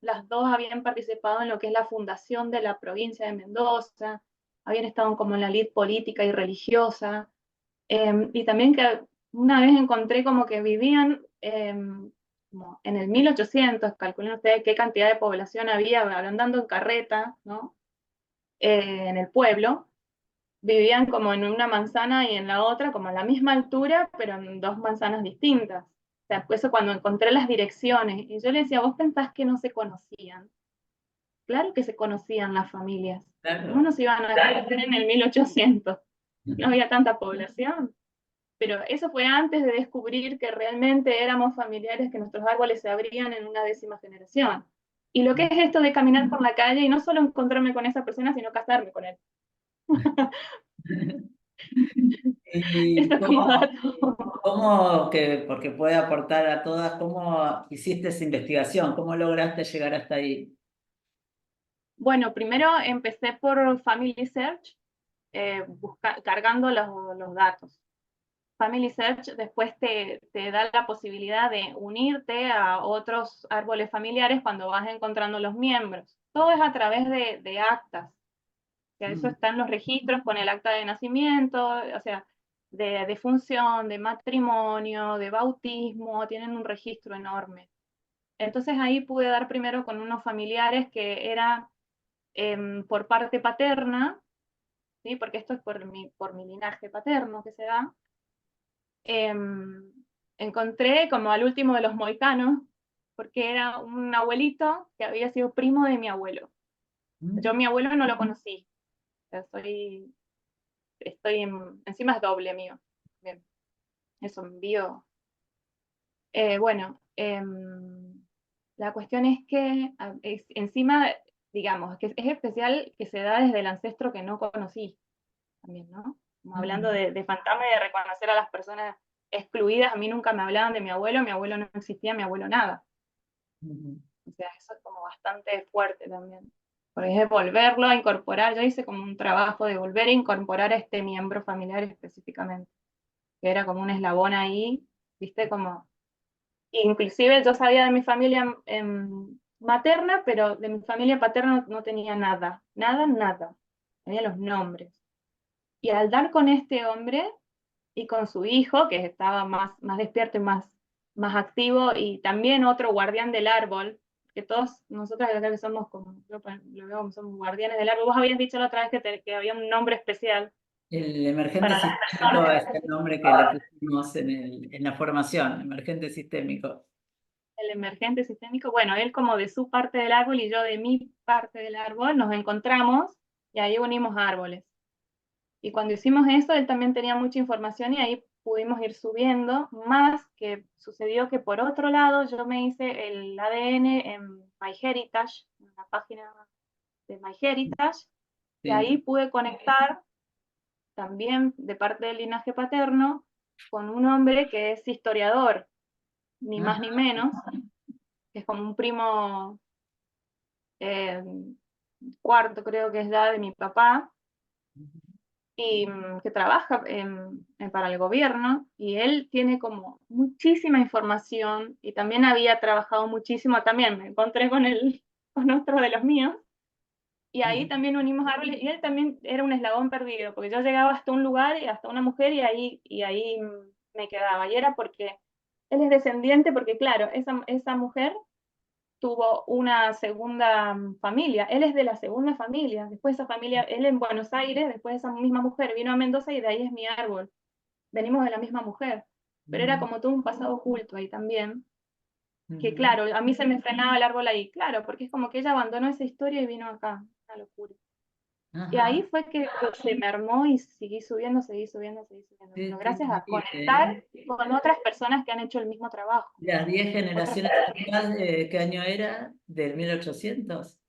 las dos habían participado en lo que es la fundación de la provincia de Mendoza, habían estado como en la lid política y religiosa, y también que una vez encontré como que vivían como en el 1800, calculen ustedes qué cantidad de población había andando en carreta, ¿no? En el pueblo, vivían como en una manzana y en la otra, como a la misma altura, pero en dos manzanas distintas. O sea, por eso cuando encontré las direcciones, y yo le decía, ¿vos pensás que no se conocían? Claro que se conocían las familias. ¿Cómo Claro. no se iban a conocer en el 1800? No había tanta población. Pero eso fue antes de descubrir que realmente éramos familiares, que nuestros árboles se abrían en una 10ª generación. Y lo que es esto de caminar por la calle y no solo encontrarme con esa persona, sino casarme con él. ¿Y Esto es como dato. porque puede aportar a todas, cómo hiciste esa investigación? ¿Cómo lograste llegar hasta ahí? Bueno, primero empecé por Family Search, cargando los datos. Family Search después te da la posibilidad de unirte a otros árboles familiares cuando vas encontrando los miembros. Todo es a través de actas. O sea, eso está en los registros con el acta de nacimiento, o sea, de defunción, de matrimonio, de bautismo, tienen un registro enorme. Entonces ahí pude dar primero con unos familiares que era por parte paterna, ¿sí? Porque esto es por mi linaje paterno que se da. Encontré como al último de los mohicanos, porque era un abuelito que había sido primo de mi abuelo. Yo mi abuelo no lo conocí, o sea, encima es doble mío. Bien, eso envío. Bueno, la cuestión es que encima, digamos, que es especial que se da desde el ancestro que no conocí, también, ¿no? Como hablando de fantasma y de reconocer a las personas excluidas, a mí nunca me hablaban de mi abuelo no existía, mi abuelo nada. O sea, eso es como bastante fuerte también. Porque es volverlo a incorporar, yo hice como un trabajo de volver a incorporar a este miembro familiar específicamente, que era como un eslabón ahí, viste, como, inclusive yo sabía de mi familia materna, pero de mi familia paterna no tenía nada, nada, tenía los nombres. Y al dar con este hombre y con su hijo, que estaba más despierto y más activo, y también otro guardián del árbol, que todos nosotros acá que somos como, yo lo veo como somos guardianes del árbol. Vos habías dicho la otra vez que había un nombre especial El emergente para las sistémico personas. es el nombre que le pusimos en la formación, emergente sistémico. El emergente sistémico, bueno, él como de su parte del árbol y yo de mi parte del árbol, nos encontramos y ahí unimos árboles. Y cuando hicimos eso, él también tenía mucha información y ahí pudimos ir subiendo, más que sucedió que por otro lado yo me hice el ADN en MyHeritage, en la página de MyHeritage, y Sí. ahí pude conectar también de parte del linaje paterno con un hombre que es historiador, ni más ni menos, que es como un primo eh, cuarto creo que es ya de mi papá, y que trabaja para el gobierno, y él tiene como muchísima información, y también había trabajado muchísimo, también me encontré con otro de los míos, y ahí también unimos árboles, y él también era un eslabón perdido, porque yo llegaba hasta un lugar y hasta una mujer, y ahí me quedaba, y era porque él es descendiente, porque claro, esa mujer tuvo una segunda familia, él es de la segunda familia, después esa familia, él en Buenos Aires, después esa misma mujer vino a Mendoza y de ahí es mi árbol, venimos de la misma mujer, pero era como todo un pasado oculto ahí también, que claro, a mí se me frenaba el árbol ahí, claro, porque es como que ella abandonó esa historia y vino acá, una locura. Y ahí Ajá. fue que se me armó y seguí subiendo, pero Qué gracias a increíble, conectar con otras personas que han hecho el mismo trabajo. Las 10 Otras generaciones atrás, ¿qué año era? ¿Del 1800?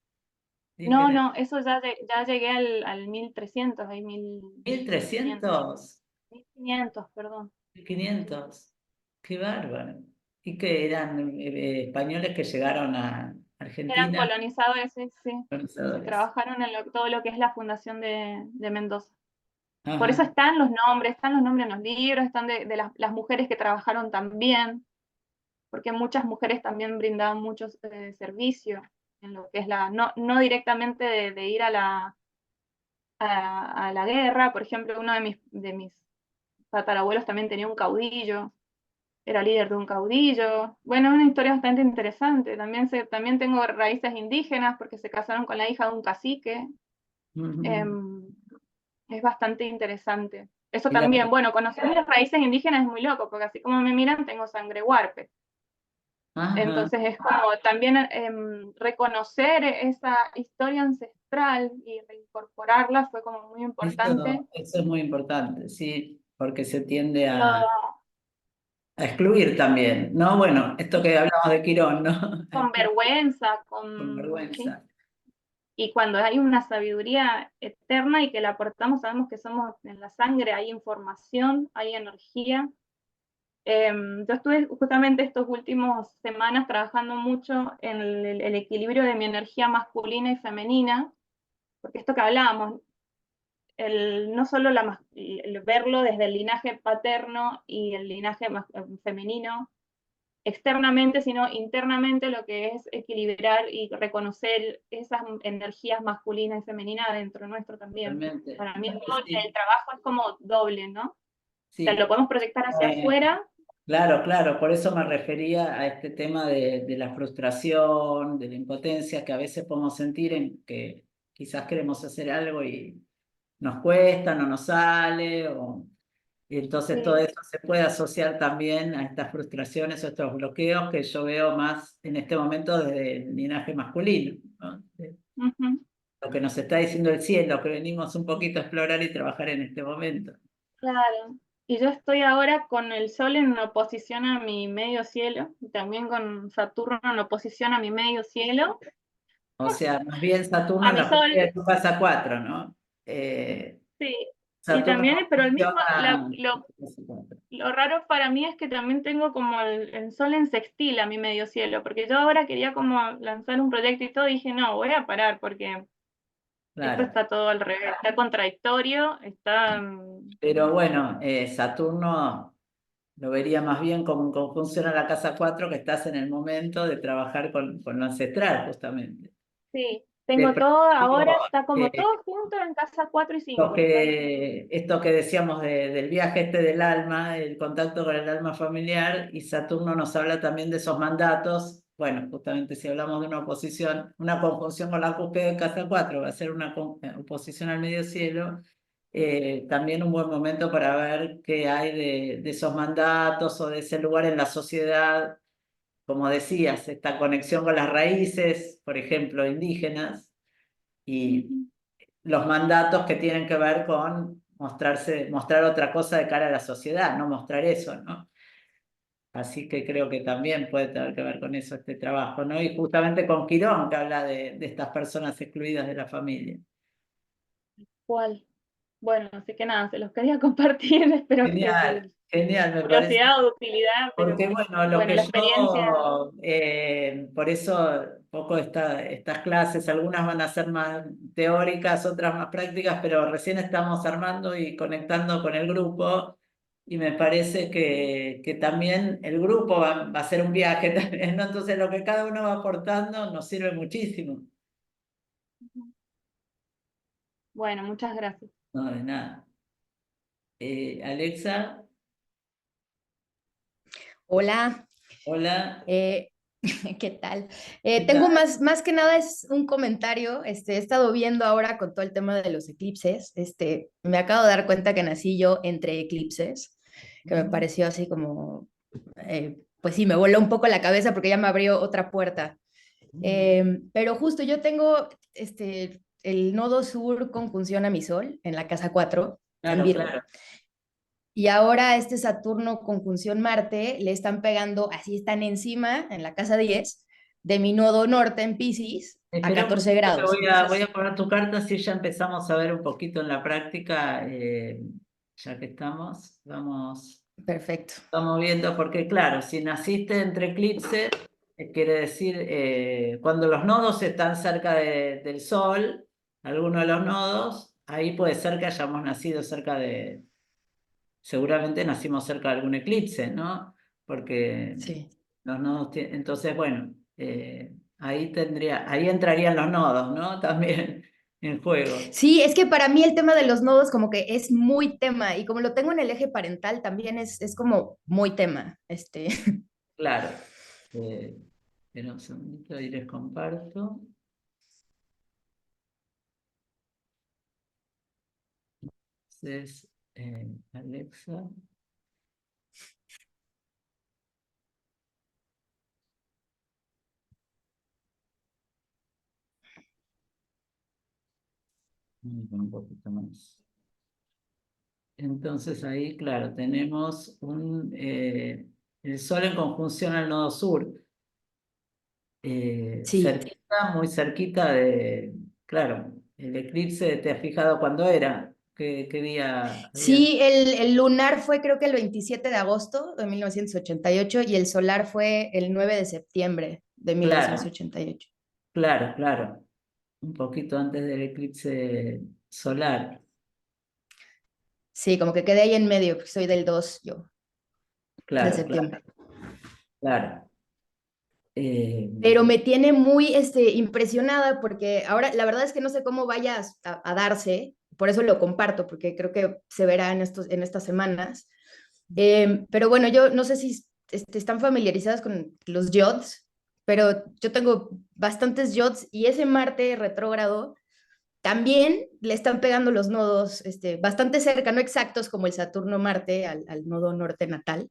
10 No, eso ya llegué al 1300, ahí 1500, 1300, 1500, perdón. 1500. Qué bárbaro. ¿Y que eran españoles que llegaron a Eran Argentina? colonizadores, sí, sí, que Colonizadores. trabajaron en todo lo que es la fundación de Mendoza. Por eso Ajá. están los nombres en los libros, están de las mujeres que trabajaron también, porque muchas mujeres también brindaban muchos servicios en lo que es no directamente de ir a la guerra. Por ejemplo, uno de mis tatarabuelos también tenía un caudillo, era líder de un caudillo. Bueno, una historia bastante interesante. También tengo raíces indígenas porque se casaron con la hija de un cacique. Ujú. Em, es bastante interesante. Eso Y la- también, bueno, conocer las raíces indígenas es muy loco, porque así como me miran, tengo sangre huarpe. Ajá, Entonces es como también reconocer esa historia ancestral y reincorporarla fue como muy importante. eso es muy importante, sí, porque se tiende Lo- a excluir también, ¿no? Bueno, esto que hablamos de Quirón, ¿no? con vergüenza, Con ¿sí? vergüenza. Y cuando hay una sabiduría eterna y que la aportamos, sabemos que somos en la sangre, hay información, hay energía. Yo estuve justamente estas últimas semanas trabajando mucho en el equilibrio de mi energía masculina y femenina, porque esto que hablábamos, no solo el verlo desde el linaje paterno y el linaje femenino externamente, sino internamente, lo que es equilibrar y reconocer esas energías masculinas y femeninas dentro nuestro también. Realmente. Para mí Sí, el trabajo es como doble, ¿no? O sea, sí. lo podemos proyectar hacia afuera. Claro, claro, por eso me refería a este tema de la frustración, de la impotencia que a veces podemos sentir en que quizás queremos hacer algo y nos cuesta, no nos sale, y entonces todo Sí. eso se puede asociar también a estas frustraciones o estos bloqueos que yo veo más en este momento desde el linaje masculino, ¿no? De Ujú. lo que nos está diciendo el cielo, que venimos un poquito a explorar y trabajar en este momento. Claro. Y yo estoy ahora con el Sol en oposición a mi medio cielo, y también con Saturno en oposición a mi medio cielo. O sea, más bien Saturno A en mi la parte Sol, de tu casa 4, ¿no? Eh, sí. Y Saturno también, pero el mismo, funciona. lo raro para mí es que también tengo como el Sol en sextil a mi medio cielo, porque yo ahora quería como lanzar un proyecto y todo, y dije, no, voy a parar porque esto Claro. está todo al revés, está contradictorio, está... Pero bueno, Saturno lo vería más bien como en conjunción a la casa 4 que estás en el momento de trabajar con lo ancestral, justamente. Sí, De tengo todo, ahora pronto, está como todo junto en casa 4 y 5. esto que decíamos del viaje este del alma, el contacto con el alma familiar, y Saturno nos habla también de esos mandatos. Bueno, justamente si hablamos de una oposición, una conjunción con la cúspide de casa 4 va a ser una oposición al medio cielo. También un buen momento para ver qué hay de esos mandatos o de ese lugar en la sociedad, como decías, esta conexión con las raíces, por ejemplo, indígenas, y los mandatos que tienen que ver con mostrar otra cosa de cara a la sociedad, no mostrar eso, ¿no? Así que creo que también puede tener que ver con eso este trabajo, ¿no? Y justamente con Quirón, que habla de estas personas excluidas de la familia. ¿Cuál? Bueno, así que nada, se los quería compartir, espero que Genial, genial, me parece. curiosidad o de utilidad, pero Porque bueno, lo bueno, que la experiencia, yo, por eso poco estas clases, algunas van a ser más teóricas, otras más prácticas, pero recién estamos armando y conectando con el grupo y me parece que también el grupo va a ser un viaje también, ¿no? Entonces lo que cada uno va aportando nos sirve muchísimo. bueno, muchas gracias. No, de nada. Alexa, Hola, hola. eh, ¿qué tal? ¿Qué Tengo tal? más que nada es un comentario. He estado viendo ahora con todo el tema de los eclipses. Me acabo de dar cuenta que nací yo entre eclipses, que me pareció así como, pues sí, me voló un poco la cabeza porque ya me abrió otra puerta. Pero justo yo tengo el nodo sur conjunción a mi sol en la casa 4 en Claro, Virgo. claro. Y ahora este Saturno conjunción Marte le están pegando, así están encima, en la casa 10 de mi nodo norte en Pisces, a Espera un 14 poquito que grados. voy a Entonces, poner tu carta, si ya empezamos a ver un poquito en la práctica, ya que perfecto. estamos viendo, porque claro, si naciste entre eclipses, quiere decir, cuando los nodos están cerca del Sol, alguno de los nodos, ahí puede ser que hayamos nacido seguramente nacimos cerca de algún eclipse, ¿no? Porque Sí. los nodos, entonces, bueno, ahí entrarían los nodos, ¿no? También en juego. Sí, es que para mí el tema de los nodos como que es muy tema y como lo tengo en el eje parental también es como muy tema. Claro. Espera un segundito, ahí les comparto. Entonces, Alexa. Un poquito más. Entonces ahí, claro, tenemos el Sol en conjunción al nodo sur. Sí, Cerquita, muy cerquita claro, el eclipse, ¿te has fijado cuándo era? ¿Qué día había? sí, el lunar fue creo que el 27 de agosto de 1988 y el solar fue el 9 de septiembre de Claro, 1988. claro. Un poquito antes del eclipse solar. Sí, como que quedé ahí en medio, porque soy del 2 yo, de Claro. septiembre. Claro. Pero me tiene muy impresionada porque ahora la verdad es que no sé cómo vaya a darse, por eso lo comparto, porque creo que se verá en estas semanas. Pero bueno, yo no sé si están familiarizadas con los yods, pero yo tengo bastantes yods y ese Marte retrógrado también le están pegando los nodos bastante cerca, no exactos como el Saturno-Marte al nodo norte natal,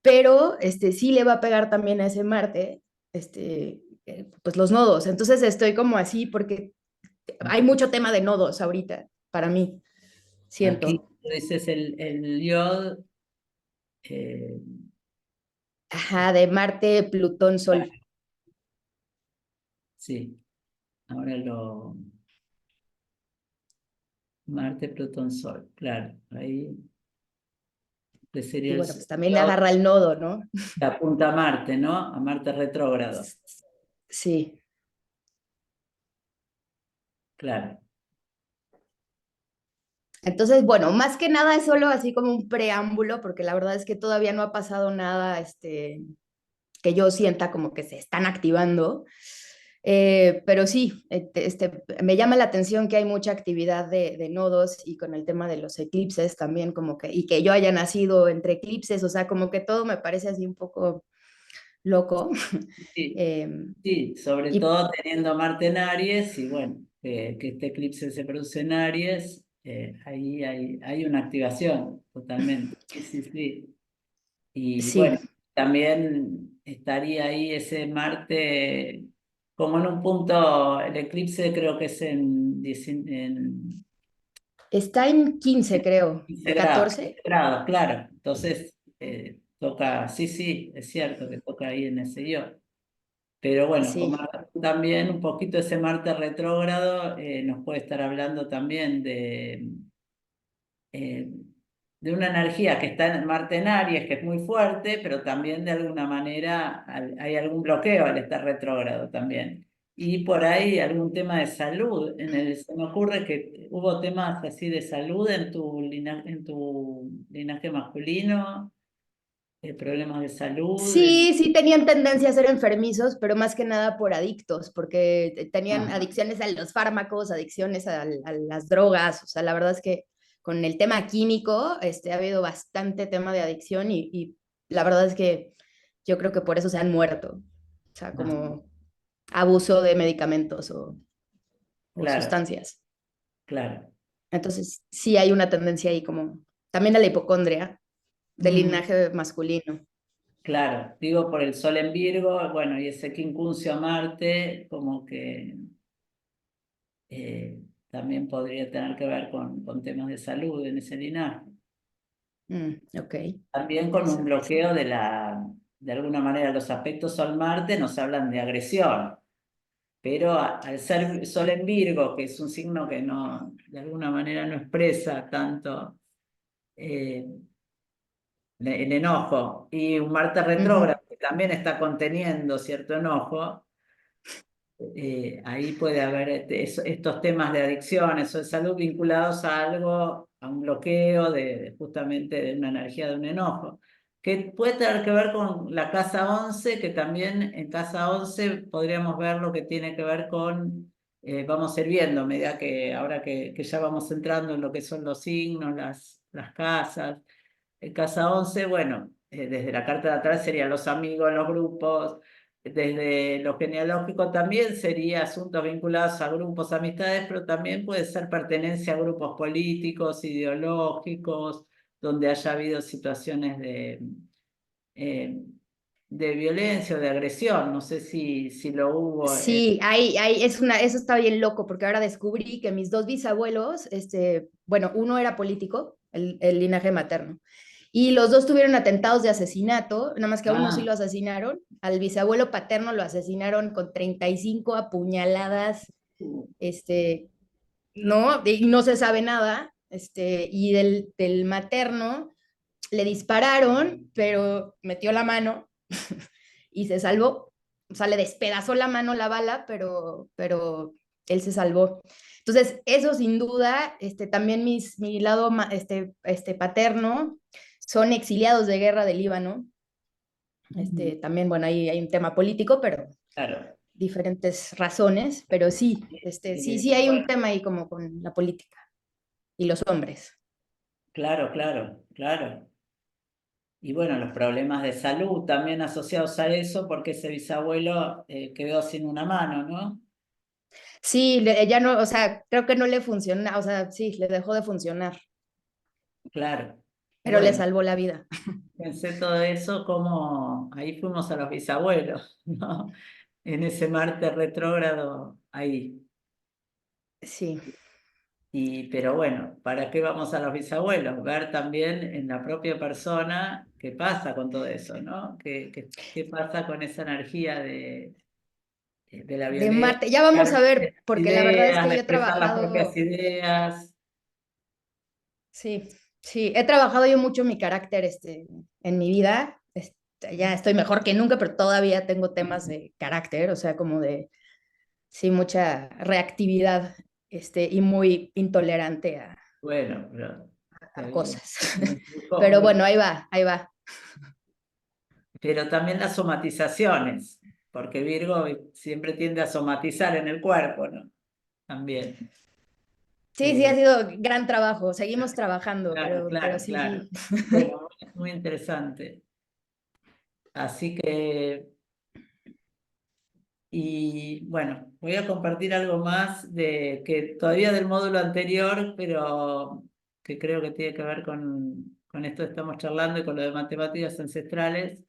pero sí le va a pegar también a ese Marte, pues los nodos. Entonces estoy como así porque hay mucho tema de nodos ahorita para mí, Aquí siento. tú dices el yod. eh, Ajá, de Marte, Plutón, Sol. sí, ahora Marte, Plutón, Sol, claro, ahí sería Y el bueno, pues también yod agarra el nodo, ¿no? que apunta a Marte, ¿no? A Marte retrógrado, Sí. claro. Entonces, bueno, más que nada es solo así como un preámbulo, porque la verdad es que todavía no ha pasado nada, que yo sienta como que se están activando. Pero sí, me llama la atención que hay mucha actividad de nodos y con el tema de los eclipses también, como que, y que yo haya nacido entre eclipses, o sea, como que todo me parece así un poco loco. Sí, Eh, sí, sobre y todo teniendo Marte en Aries, y bueno, que este eclipse se produce en Aries, ahí hay una activación totalmente. Sí. Y sí, bueno, también estaría ahí ese Marte, como en un punto, el eclipse creo que es en está en 15, creo, 15 grados, 15 14. grados, claro. Entonces, toca, sí, es cierto que toca ahí en ese yo. Pero bueno, como Sí. también un poquito ese Marte retrógrado nos puede estar hablando también eh, de una energía que está en Marte en Aries, que es muy fuerte, pero también de alguna manera hay algún bloqueo al estar retrógrado también. Y por ahí algún tema de salud. Se me ocurre que hubo temas así de salud en tu linaje masculino, problemas de salud. Sí, sí tenían tendencia a ser enfermizos, pero más que nada por adictos, porque tenían Ah, adicciones a los fármacos, adicciones a las drogas, o sea, la verdad es que con el tema químico, ha habido bastante tema de adicción y la verdad es que yo creo que por eso se han muerto, o sea, ah, como abuso de medicamentos o claro, sustancias. claro. Entonces, sí hay una tendencia ahí como también a la hipocondria del Mm. linaje masculino. Claro, digo por el Sol en Virgo, bueno, y ese quincuncio a Marte, como que eh, también podría tener que ver con temas de salud en ese linaje. Ok, También con un interesante. bloqueo de alguna manera, los aspectos Sol-Marte nos hablan de agresión, pero al ser Sol en Virgo, que es un signo que no, de alguna manera no expresa tanto eh, el enojo, y un Marte Ujú. retrógrado que también está conteniendo cierto enojo. Ahí puede haber estos temas de adicciones o de salud vinculados a algo, a un bloqueo justamente de una energía de un enojo, que puede tener que ver con la casa 11, que también en casa 11 podríamos ver lo que tiene que ver con, vamos a ir viendo, a medida que ahora que ya vamos entrando en lo que son los signos, las casas. En casa 11, bueno, desde la carta de atrás serían los amigos, los grupos, desde lo genealógico también sería asuntos vinculados a grupos, amistades, pero también puede ser pertenencia a grupos políticos, ideológicos, donde haya habido situaciones eh, de violencia o de agresión. No sé si lo hubo. Sí, eso está bien loco, porque ahora descubrí que mis dos bisabuelos, bueno, uno era político, el linaje materno, y los dos tuvieron atentados de asesinato, nada más que a uno sí lo asesinaron, al bisabuelo paterno lo asesinaron con 35 apuñaladas, ¿no? Y no se sabe nada, y del materno le dispararon, pero metió la mano y se salvó. O sea, le despedazó la mano la bala, pero él se salvó. Entonces, eso sin duda, también mi lado paterno son exiliados de guerra del Líbano. También, bueno, ahí hay un tema político, pero Claro. diferentes razones, pero sí, sí hay un tema ahí como con la política y los hombres. Claro, claro, claro. Y bueno, los problemas de salud también asociados a eso, porque ese bisabuelo quedó sin una mano, ¿no? Sí, ya no, o sea, creo que no le funciona, o sea, sí, le dejó de funcionar, Claro. pero le Bueno, salvó la vida. pensé todo eso como ahí fuimos a los bisabuelos, ¿no? En ese Marte retrógrado ahí. Sí, Pero bueno, ¿para qué vamos a los bisabuelos? Ver también en la propia persona qué pasa con todo eso, ¿no? ¿Qué pasa con esa energía de la de violencia, Marte. Ya vamos a de ver, las porque la verdad es ideas, que de yo he expresar las propias trabajado, ideas? sí, sí, he trabajado yo mucho mi carácter en mi vida. Ya estoy mejor que nunca, pero todavía tengo temas de carácter, o sea, como de, sí, mucha reactividad, y muy intolerante Bueno, pero está a bien. cosas. Pero Muy- bueno, ahí va, ahí va. Pero también las somatizaciones, porque Virgo siempre tiende a somatizar en el cuerpo, ¿no? También. Sí, sí, ha Eh, sido gran trabajo. Seguimos trabajando, claro, pero claro, sí, claro. sí. Bueno, muy interesante. Así que, y bueno, voy a compartir algo más de que todavía del módulo anterior, pero que creo que tiene que ver con esto que estamos charlando y con lo de matemáticas ancestrales.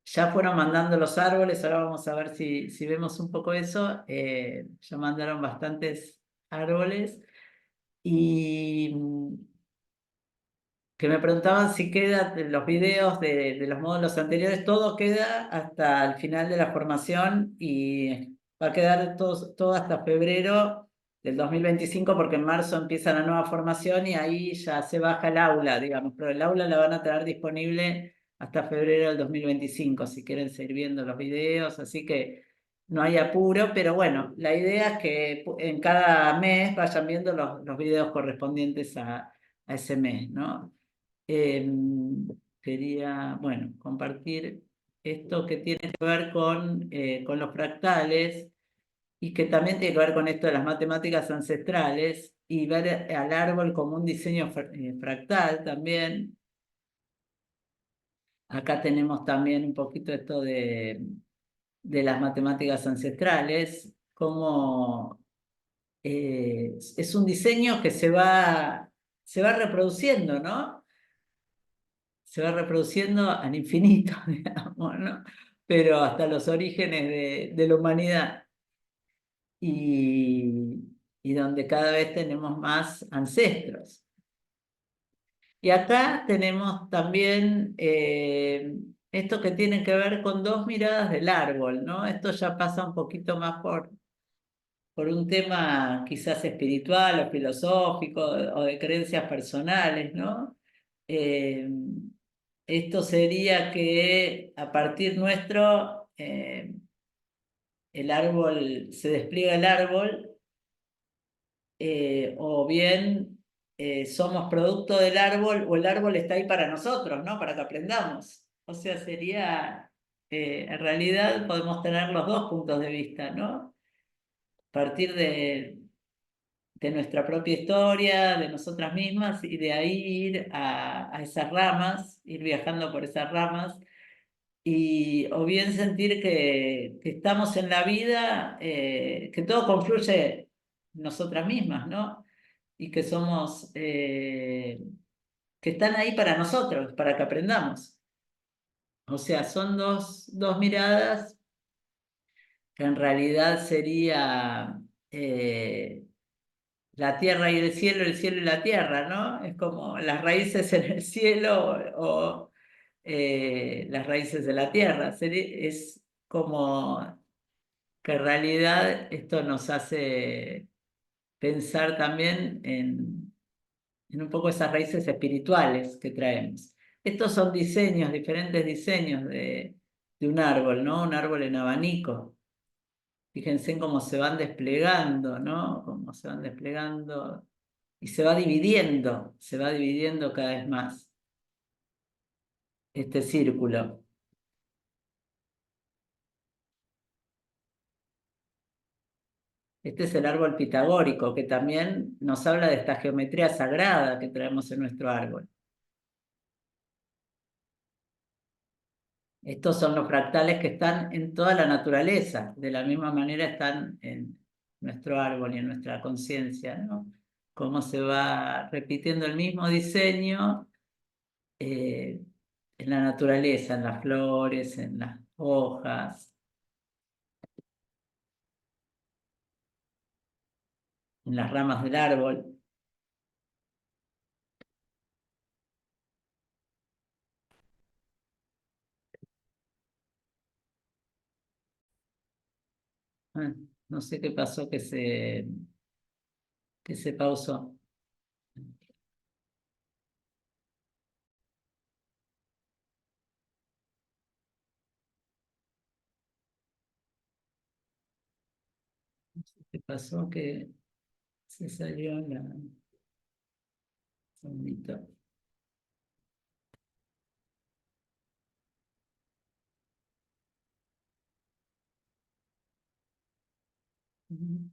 Ya fueron mandando los árboles, ahora vamos a ver si vemos un poco eso. Ya mandaron bastantes árboles y que me preguntaban si queda de los videos de los módulos anteriores, todo queda hasta el final de la formación y va a quedar todo hasta febrero del 2025 porque en marzo empieza la nueva formación y ahí ya se baja el aula, digamos, pero el aula la van a tener disponible hasta febrero del 2025 si quieren seguir viendo los videos, así que no hay apuro, pero bueno, la idea es que en cada mes vayan viendo los videos correspondientes a ese mes, ¿no? Quería, bueno, compartir esto que tiene que ver con los fractales y que también tiene que ver con esto de las matemáticas ancestrales y ver al árbol como un diseño fractal también. Acá tenemos también un poquito esto de las matemáticas ancestrales, como es un diseño que se va reproduciendo, ¿no? Se va reproduciendo al infinito, digamos, ¿no? Pero hasta los orígenes de la humanidad y, y donde cada vez tenemos más ancestros. Y acá tenemos también esto que tiene que ver con dos miradas del árbol, ¿no? Esto ya pasa un poquito más por un tema quizás espiritual o filosófico o de creencias personales, ¿no? Eh, Esto sería que a partir nuestro el árbol, se despliega el árbol, o bien somos producto del árbol o el árbol está ahí para nosotros, ¿no? Para que aprendamos. O sea, sería, en realidad podemos tener los dos puntos de vista, ¿no? Partir de nuestra propia historia, de nosotras mismas, y de ahí ir a esas ramas, ir viajando por esas ramas o bien sentir que estamos en la vida, que todo confluye en nosotras mismas, ¿no? Y que somos, que están ahí para nosotros, para que aprendamos. O sea, son dos miradas que en realidad sería la tierra y el cielo y la tierra, ¿no? Es como las raíces en el cielo o las raíces de la tierra. Es como que en realidad esto nos hace pensar también en un poco esas raíces espirituales que traemos. Estos son diseños, diferentes diseños de un árbol, ¿no? Un árbol en abanico. Fíjense en cómo se van desplegando, ¿no? Cómo se van desplegando y se va dividiendo cada vez más este círculo. Este es el árbol pitagórico, que también nos habla de esta geometría sagrada que traemos en nuestro árbol. Estos son los fractales que están en toda la naturaleza, de la misma manera están en nuestro árbol y en nuestra conciencia, ¿no? Cómo se va repitiendo el mismo diseño en la naturaleza, en las flores, en las hojas, en las ramas del árbol. Ah, no sé qué pasó que se pausó. No sé qué pasó que se salió la... Segundito. Ujú.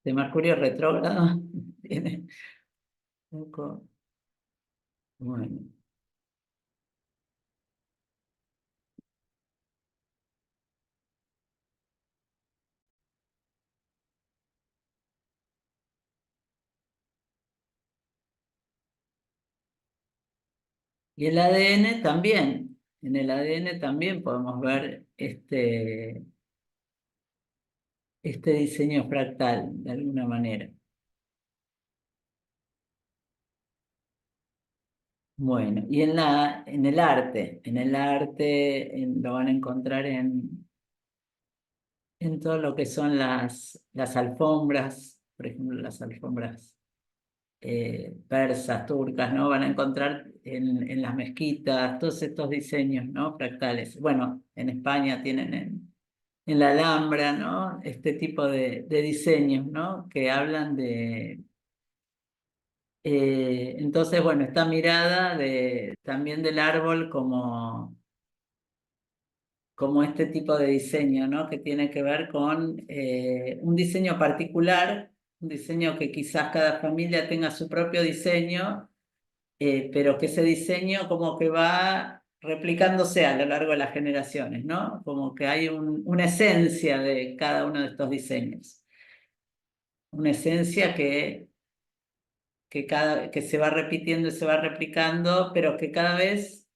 De Mercurio retrógrado tiene un poco... Bueno. Y el ADN también. En el ADN también podemos ver este diseño fractal, de alguna manera. Bueno, y en el arte, lo van a encontrar en todo lo que son las alfombras, por ejemplo, las alfombras persas, turcas, ¿no? Van a encontrar en las mezquitas todos estos diseños, ¿no? Fractales. Bueno, en España tienen en la Alhambra, ¿no? Este tipo de diseños, ¿no? Que hablan de... entonces, bueno, esta mirada también del árbol como este tipo de diseño, ¿no? Que tiene que ver con un diseño particular, un diseño que quizás cada familia tenga su propio diseño, pero que ese diseño como que va replicándose a lo largo de las generaciones, ¿no? Como que hay una esencia de cada uno de estos diseños. Una esencia que se va repitiendo y se va replicando, pero que cada vez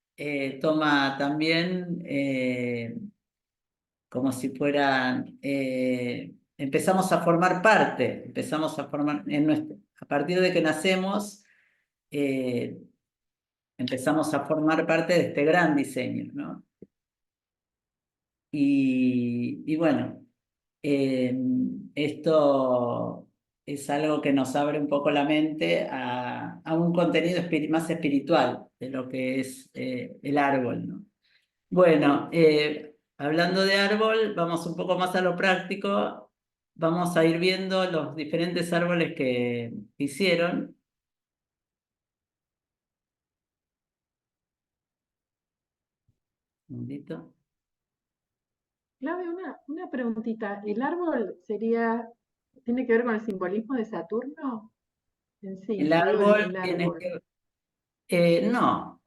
toma también como si fueran, empezamos a formar parte, empezamos a formar, a partir de que nacemos, eh, empezamos a formar parte de este gran diseño, ¿no? Y bueno, eh, esto es algo que nos abre un poco la mente a un contenido más espiritual de lo que es el árbol, ¿no? Bueno, hablando de árbol, vamos un poco más a lo práctico. Vamos a ir viendo los diferentes árboles que hicieron. Un segundito. Claudia, una preguntita. ¿El árbol tiene que ver con el simbolismo de Saturno en sí? El Te digo árbol el tiene árbol. no,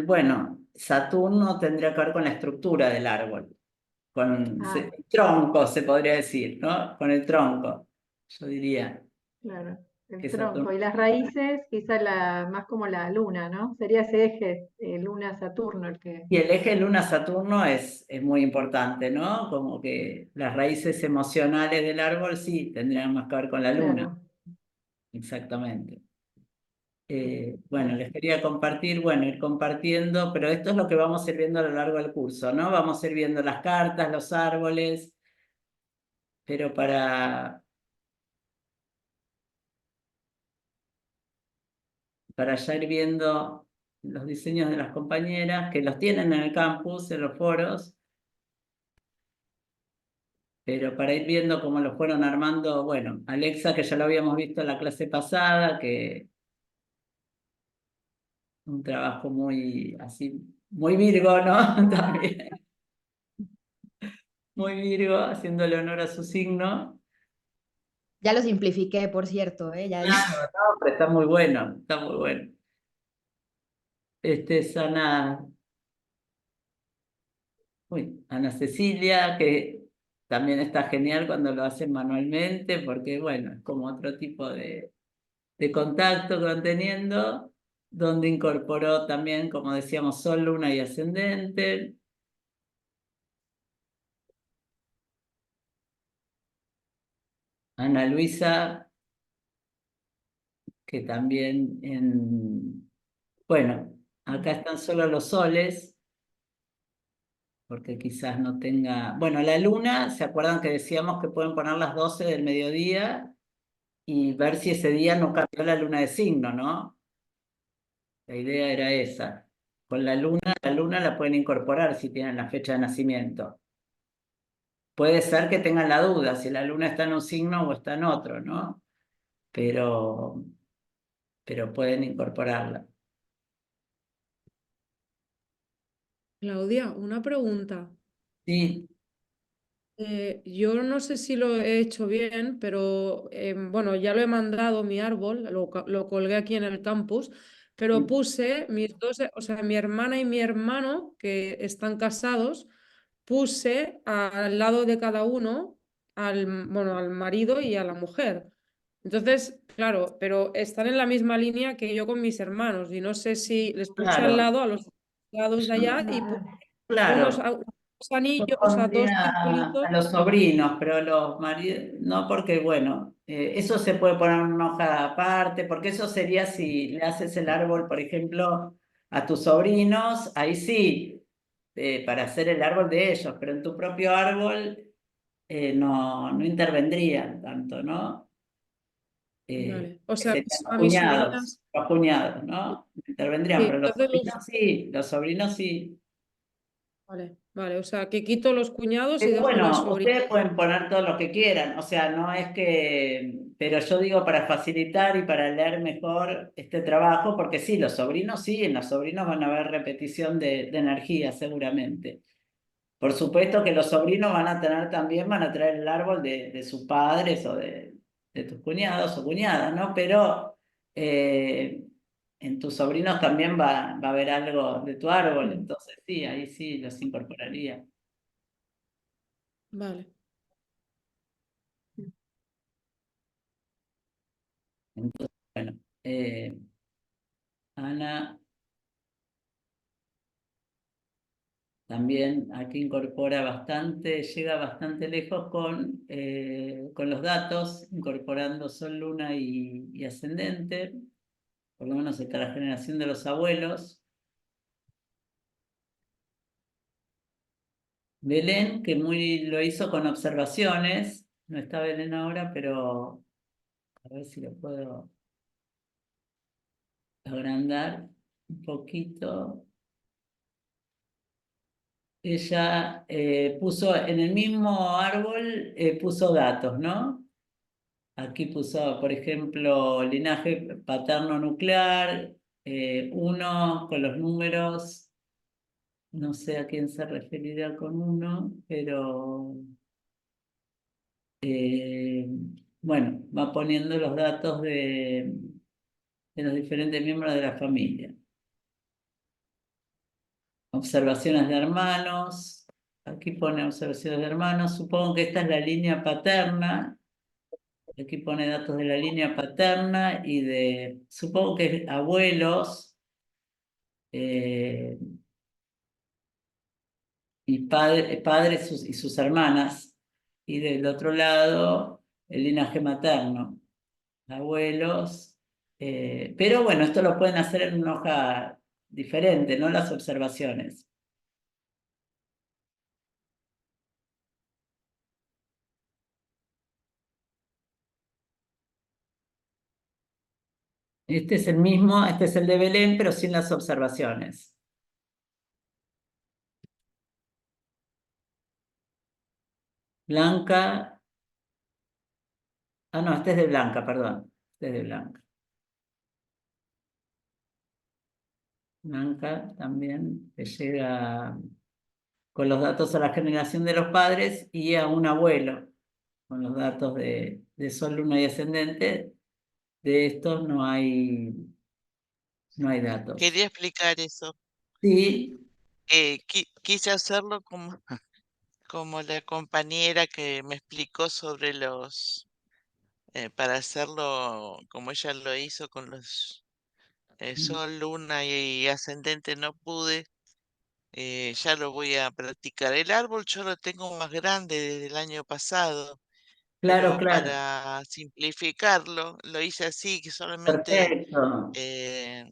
bueno, Saturno tendría que ver con la estructura del árbol, con Ah, el tronco, se podría decir, ¿no? Con el tronco, yo diría claro, el que tronco. Saturno. Y las raíces, quizá más como la luna, ¿no? Sería ese eje, Luna-Saturno, el que... Y el eje Luna-Saturno es muy importante, ¿no? Como que las raíces emocionales del árbol sí tendrían más que ver con la luna, Claro, exactamente. Bueno, claro. les quería compartir, bueno, ir compartiendo, pero esto es lo que vamos a ir viendo a lo largo del curso, ¿no? Vamos a ir viendo las cartas, los árboles, pero para ya ir viendo los diseños de las compañeras, que los tienen en el campus, en los foros, pero para ir viendo cómo los fueron armando, bueno, Alexa, que ya lo habíamos visto en la clase pasada, que un trabajo muy así, muy Virgo, ¿no? También, muy Virgo, haciéndole honor a su signo. Ya lo simplifiqué, por cierto, ¿eh? Ya, Claro, no, pero está muy bueno, está muy bueno. Es Ana Cecilia, que también está genial cuando lo hacen manualmente, porque bueno, es como otro tipo de contacto que van teniendo, donde incorporó también, como decíamos, Sol, Luna y Ascendente. Ana Luisa, que también bueno, acá están solo los soles, porque quizás no tenga... Bueno, la luna, ¿se acuerdan que decíamos que pueden poner las 12 del mediodía y ver si ese día no cambió la luna de signo, ¿no? La idea era esa. Con la luna la pueden incorporar si tienen la fecha de nacimiento. Puede ser que tengan la duda si la luna está en un signo o está en otro, ¿no? Pero, pero pueden incorporarla. Claudia, una pregunta. Sí, Yo no sé si lo he hecho bien, pero bueno, ya lo he mandado mi árbol, lo colgué aquí en el campus, pero puse mis dos, o sea, mi hermana y mi hermano, que están casados, puse al lado de cada uno, bueno, al marido y a la mujer. Entonces, claro, pero están en la misma línea que yo con mis hermanos, y no sé si les puse al claro. lado, a los lados de allá, y puse unos, Claro, unos yo anillos, o sea, dos pondría circulitos. a los sobrinos, pero a los maridos, no, porque bueno, eso se puede poner en una hoja aparte, porque eso sería si le haces el árbol, por ejemplo, a tus sobrinos, ahí sí, para hacer el árbol de ellos, pero en tu propio árbol no intervendrían tanto, ¿no? Vale, o Que sea, serían a mis sobrinas, los cuñados, ¿no? No intervendrían, sí, pero entonces los sobrinos sí. vale, vale, o sea, que quito los cuñados y Pero dejo las bueno, sobrinas. ustedes pueden poner todo lo que quieran, o sea, no es que, pero yo digo para facilitar y para leer mejor este trabajo, porque sí, los sobrinos sí, en los sobrinos van a haber repetición de energía seguramente. Por supuesto que los sobrinos van a tener también, van a traer el árbol de sus padres o de tus cuñados o cuñadas, ¿no? Pero eh, en tus sobrinos también va a haber algo de tu árbol, entonces sí, ahí sí los incorporaría. Vale, Bueno, Ana también aquí incorpora bastante, llega bastante lejos con los datos, incorporando Sol, Luna y Ascendente, por lo menos hasta la generación de los abuelos. Belén, que muy lo hizo con observaciones, no está Belén ahora, pero a ver si lo puedo agrandar un poquito. Ella puso en el mismo árbol, puso datos, ¿no? Aquí puso, por ejemplo, linaje paterno nuclear, uno con los números no sé a quién se referirá con uno, pero bueno, va poniendo los datos de los diferentes miembros de la familia. Observaciones de hermanos. Aquí pone observaciones de hermanos. Supongo que esta es la línea paterna. Aquí pone datos de la línea paterna y de, supongo que abuelos y padres y sus hermanas. Y del otro lado, el linaje materno. Abuelos. Pero bueno, esto lo pueden hacer en una hoja diferente, no las observaciones. Este es el mismo, este es el de Belén, pero sin las observaciones. Blanca. Ah, no, este es de Blanca, perdón. Este es de Blanca. Blanca también que llega con los datos a la generación de los padres y a un abuelo, con los datos de Sol, Luna y Ascendente. De estos no hay datos. Quería explicar eso. Sí, Quise hacerlo como la compañera que me explicó sobre para hacerlo como ella lo hizo con los Sol, Luna y Ascendente, no pude. Ya lo voy a practicar. El árbol yo lo tengo más grande desde el año pasado, claro, pero claro. para simplificarlo, lo hice así, que solamente Perfecto. eh,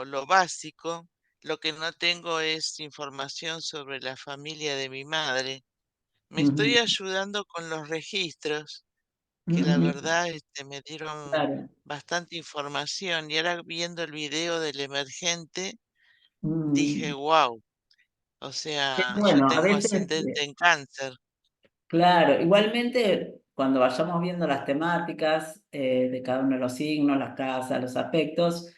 lo básico. Lo que no tengo es información sobre la familia de mi madre. Me estoy Ujú, ayudando con los registros, que la ujú, verdad me dieron claro. bastante información. Y ahora viendo el video del emergente, dije, Mm, wow, o pero sea, yo bueno, a tengo veces, ascendente en cáncer. claro, igualmente cuando vayamos viendo las temáticas de cada uno de los signos, las casas, los aspectos,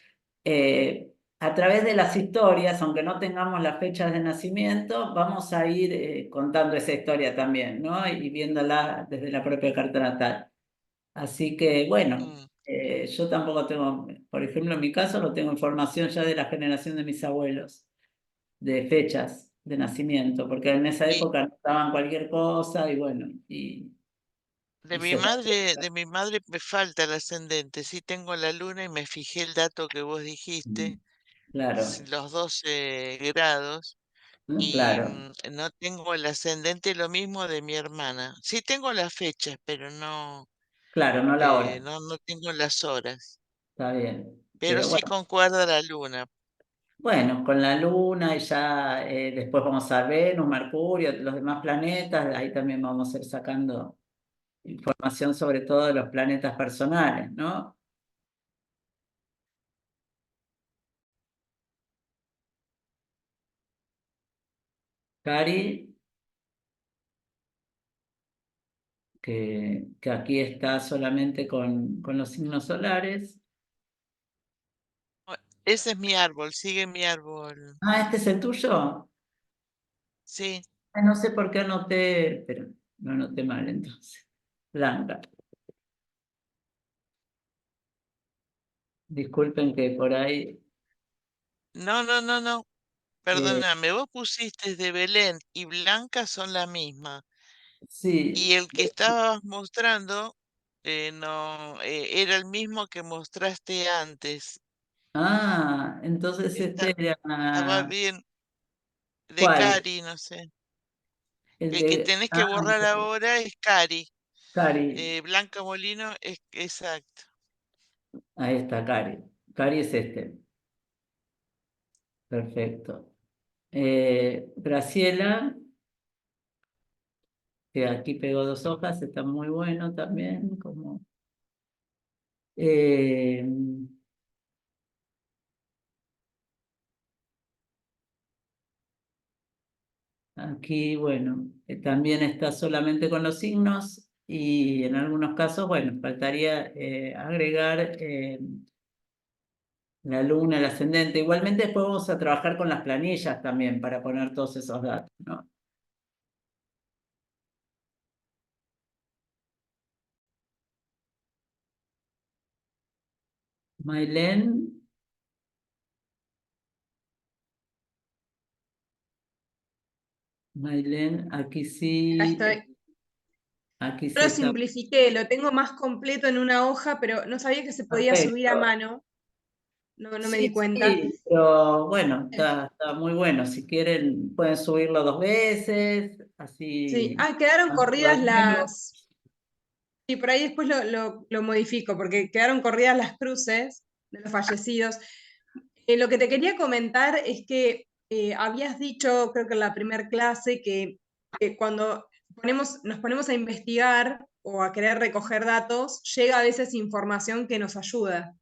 a través de las historias, aunque no tengamos las fechas de nacimiento, vamos a ir contando esa historia también, ¿no? Y viéndola desde la propia carta natal. Así que, bueno, Mm, yo tampoco tengo, por ejemplo, en mi caso no tengo información ya de la generación de mis abuelos, de fechas de nacimiento, porque en esa Y época notaban cualquier cosa y bueno, de y mi se madre, de mi madre me falta el ascendente. Sí tengo la luna y me fijé el dato que vos dijiste, claro, los 12 grados. ¿no? Y Claro, no tengo el ascendente, lo mismo de mi hermana. Sí tengo las fechas, pero no, claro, no la hora, no tengo las horas. está bien. Pero Pero sí bueno, concuerda la luna. bueno, con la Luna y ya después vamos a Venus, Mercurio, los demás planetas, ahí también vamos a ir sacando información sobre todo de los planetas personales, ¿no? Cari, que aquí está solamente con los signos solares. Ese es mi árbol, sigue mi árbol. Ah, ¿este es el tuyo? Sí, Ah, no sé por qué anoté, pero no anoté mal entonces. Blanca. Disculpen que por ahí. no. eh, Perdóname, vos pusiste de Belén y Blanca son la misma. sí. Y el que estabas mostrando no era el mismo que mostraste antes. Ah, entonces este Estaba era. bien de ¿Cuál? Cari, no sé. El El que de. tenés que Ah, borrar ahora es Cari. Cari. Blanca Molino es exacto. Ahí está, Cari. Cari es este. Perfecto. Graciela, que aquí pegó dos hojas, está muy bueno también. Como, eh, aquí, bueno, también está solamente con los signos y en algunos casos, bueno, faltaría agregar la luna, el ascendente. Igualmente después vamos a trabajar con las planillas también para poner todos esos datos, ¿no? Mailén. Mailén, aquí Acá sí, estoy. aquí Yo sí lo está simplifiqué, lo tengo más completo en una hoja, pero no sabía que se podía subir a perfecto. mano. No me Sí, di cuenta. sí, pero bueno, está muy bueno. Si quieren, pueden subirlo 2 veces, Sí, así. quedaron Hacerlo corridas de nuevo. las. Y por ahí después lo modifico, porque quedaron corridas las cruces de los fallecidos. Lo que te quería comentar es que habías dicho, creo que en la primera clase, que cuando nos ponemos a investigar o a querer recoger datos, llega a veces información que nos ayuda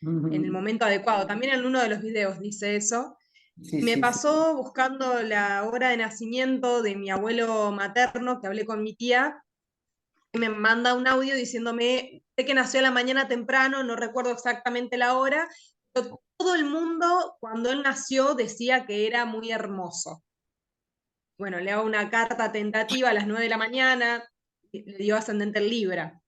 en el Ujú. momento adecuado. También en uno de los videos dice eso. Sí, Me sí, sí. pasó buscando la hora de nacimiento de mi abuelo materno, que hablé con mi tía, y me manda un audio diciéndome, sé que nació a la mañana temprano, no recuerdo exactamente la hora, pero todo el mundo cuando él nació decía que era muy hermoso. Bueno, le hago una carta tentativa a las 9 de la mañana, le dio ascendente en Libra.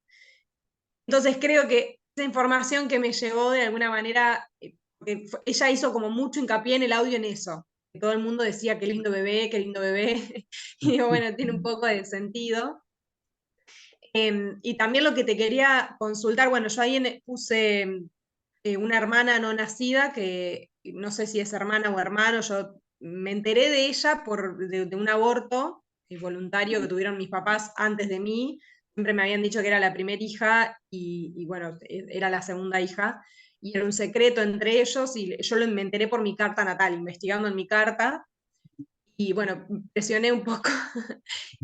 Entonces creo que esa información que me llegó de alguna manera, porque ella hizo como mucho hincapié en el audio en eso, que todo el mundo decía qué lindo bebé, qué lindo bebé, y digo, bueno, tiene un poco de sentido. Y también lo que te quería consultar, bueno, yo ahí puse una hermana no nacida, que no sé si es hermana o hermano, yo me enteré de ella de un aborto voluntario que tuvieron mis papás antes de mí. Siempre me habían dicho que era la primera hija y bueno, era la segunda hija. Y era un secreto entre ellos y yo me enteré por mi carta natal, investigando en mi carta. Y bueno, presioné un poco.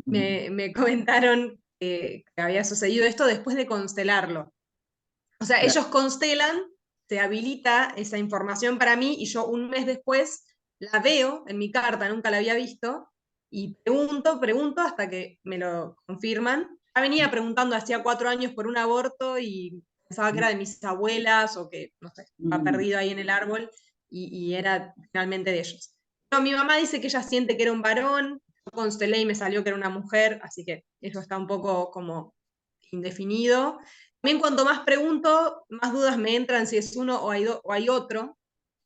Me comentaron que había sucedido esto después de constelarlo. O sea, Claro. ellos constelan, se habilita esa información para mí y yo un mes después la veo en mi carta, nunca la había visto, y pregunto hasta que me lo confirman. Ya venía preguntando hacía 4 años por un aborto y pensaba que era de mis abuelas o que, no sé, estaba Mm, perdido ahí en el árbol y era finalmente de ellos. No, mi mamá dice que ella siente que era un varón, yo constelé y me salió que era una mujer, así que eso está un poco como indefinido. También cuanto más pregunto, más dudas me entran si es uno o hay otro,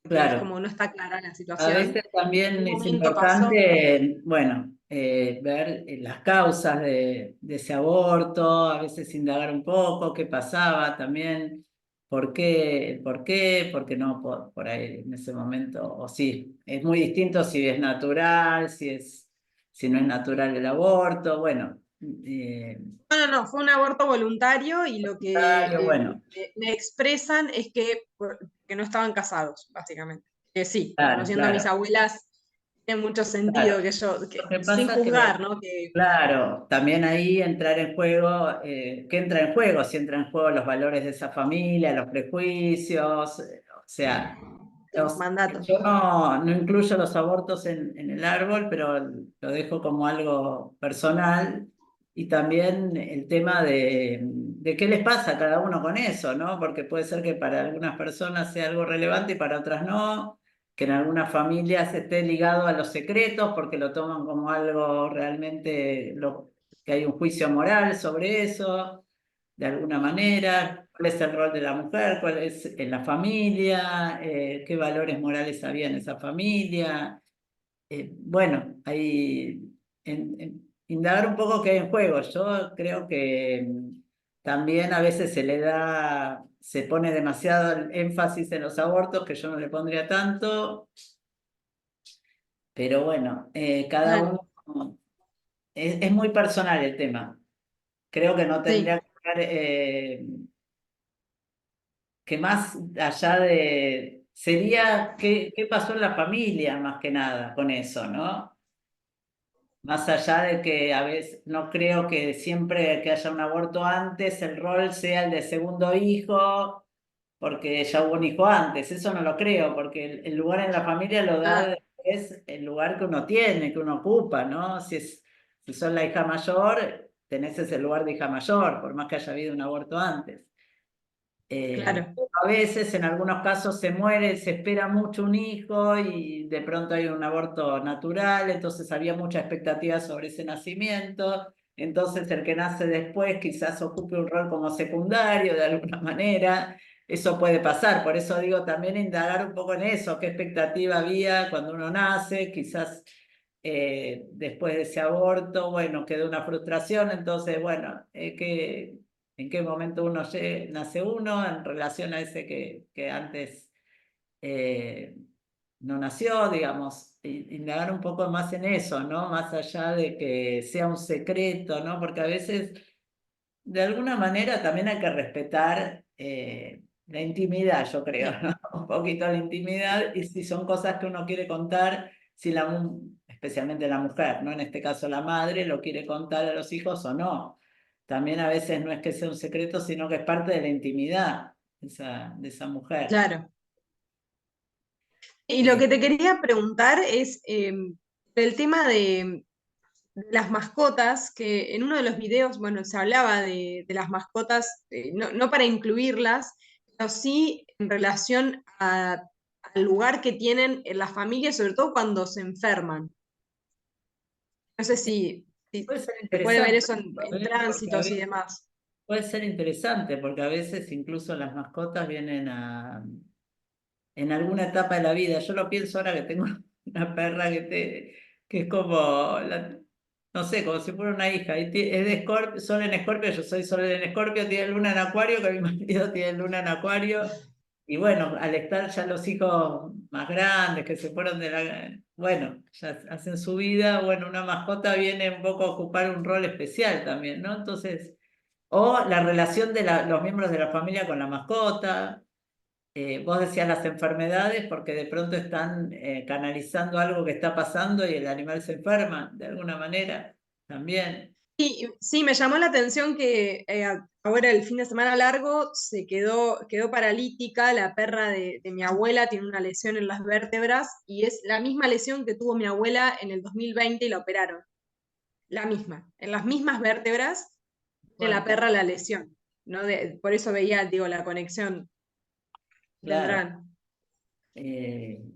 porque es claro. como no está clara la A situación. veces En también un es momento pasó. importante, bueno, ver las causas de ese aborto, a veces indagar un poco qué pasaba también, por qué no por ahí en ese momento, o sí, es muy distinto si es natural, si no es natural el aborto, bueno, No, fue un aborto voluntario y lo que bueno, me expresan es que no estaban casados, básicamente. Que sí, claro, conociendo a mis claro, abuelas, tiene mucho sentido claro. Lo que sin pasa es juzgar, que ¿no? Que, claro, también ahí entrar en juego, ¿qué entra en juego? Si entra en juego los valores de esa familia, los prejuicios, o sea, los mandatos. yo no incluyo los abortos en el árbol, pero lo dejo como algo personal y también el tema de qué les pasa a cada uno con eso, ¿no? Porque puede ser que para algunas personas sea algo relevante y para otras no, que en algunas familias esté ligado a los secretos porque lo toman como algo realmente, que hay un juicio moral sobre eso, de alguna manera. ¿Cuál es el rol de la mujer? ¿Cuál es en la familia? ¿Qué valores morales había en esa familia? Bueno, ahí indagar un poco qué hay en juego. Yo creo que también a veces se pone demasiado énfasis en los abortos, que yo no le pondría tanto, pero bueno, cada Claro, uno, es muy personal el tema. Creo que no sí. tendría que ver, que más allá sería qué pasó en la familia más que nada con eso, ¿no? Más allá de que a veces no creo que siempre que haya un aborto antes el rol sea el de segundo hijo, porque ya hubo un hijo antes. Eso no lo creo, porque el lugar en la familia lo Ah, da es el lugar que uno tiene, que uno ocupa, ¿no? Si sos la hija mayor, tenés ese lugar de hija mayor, por más que haya habido un aborto antes. Claro. A veces, en algunos casos, se muere, se espera mucho un hijo y de pronto hay un aborto natural, entonces había mucha expectativa sobre ese nacimiento. Entonces, el que nace después quizás ocupe un rol como secundario de alguna manera. Eso puede pasar, por eso digo también indagar un poco en eso, qué expectativa había cuando uno nace, quizás después de ese aborto, bueno, quedó una frustración, entonces, bueno, en qué momento nace uno en relación a ese que antes no nació, digamos, indagar un poco más en eso, ¿no? Más allá de que sea un secreto, ¿no? Porque a veces, de alguna manera, también hay que respetar la intimidad, yo creo, ¿no? Un poquito la intimidad, y si son cosas que uno quiere contar, si especialmente la mujer, ¿no? En este caso la madre, lo quiere contar a los hijos o no. También a veces no es que sea un secreto, sino que es parte de la intimidad de esa mujer. Claro. Y lo que te quería preguntar es el tema de las mascotas, que en uno de los videos, bueno, se hablaba de las mascotas, no para incluirlas, pero sí en relación al lugar que tienen en las familias, sobre todo cuando se enferman. No sé si Puede ser se puede ver interesante, eso en porque tránsitos y demás. puede ser interesante, porque a veces incluso las mascotas vienen en alguna etapa de la vida. Yo lo pienso ahora que tengo una perra que es como, no sé, como si fuera una hija. Es de Escorpio, Sol en Escorpio, yo soy Sol en Escorpio, tiene luna en Acuario, que mi marido tiene luna en Acuario. Y bueno, al estar ya los hijos más grandes, que se fueron bueno, ya hacen su vida, bueno, una mascota viene un poco a ocupar un rol especial también, ¿no? Entonces, o la relación de los miembros de la familia con la mascota. Vos decías las enfermedades porque de pronto están canalizando algo que está pasando y el animal se enferma de alguna manera también. Y sí, me llamó la atención que ahora el fin de semana largo quedó paralítica, la perra de mi abuela tiene una lesión en las vértebras y es la misma lesión que tuvo mi abuela en el 2020 y la operaron. La misma, en las mismas vértebras de la perra la lesión. ¿No? Por eso veía, digo, la conexión. Claro. Tendrán.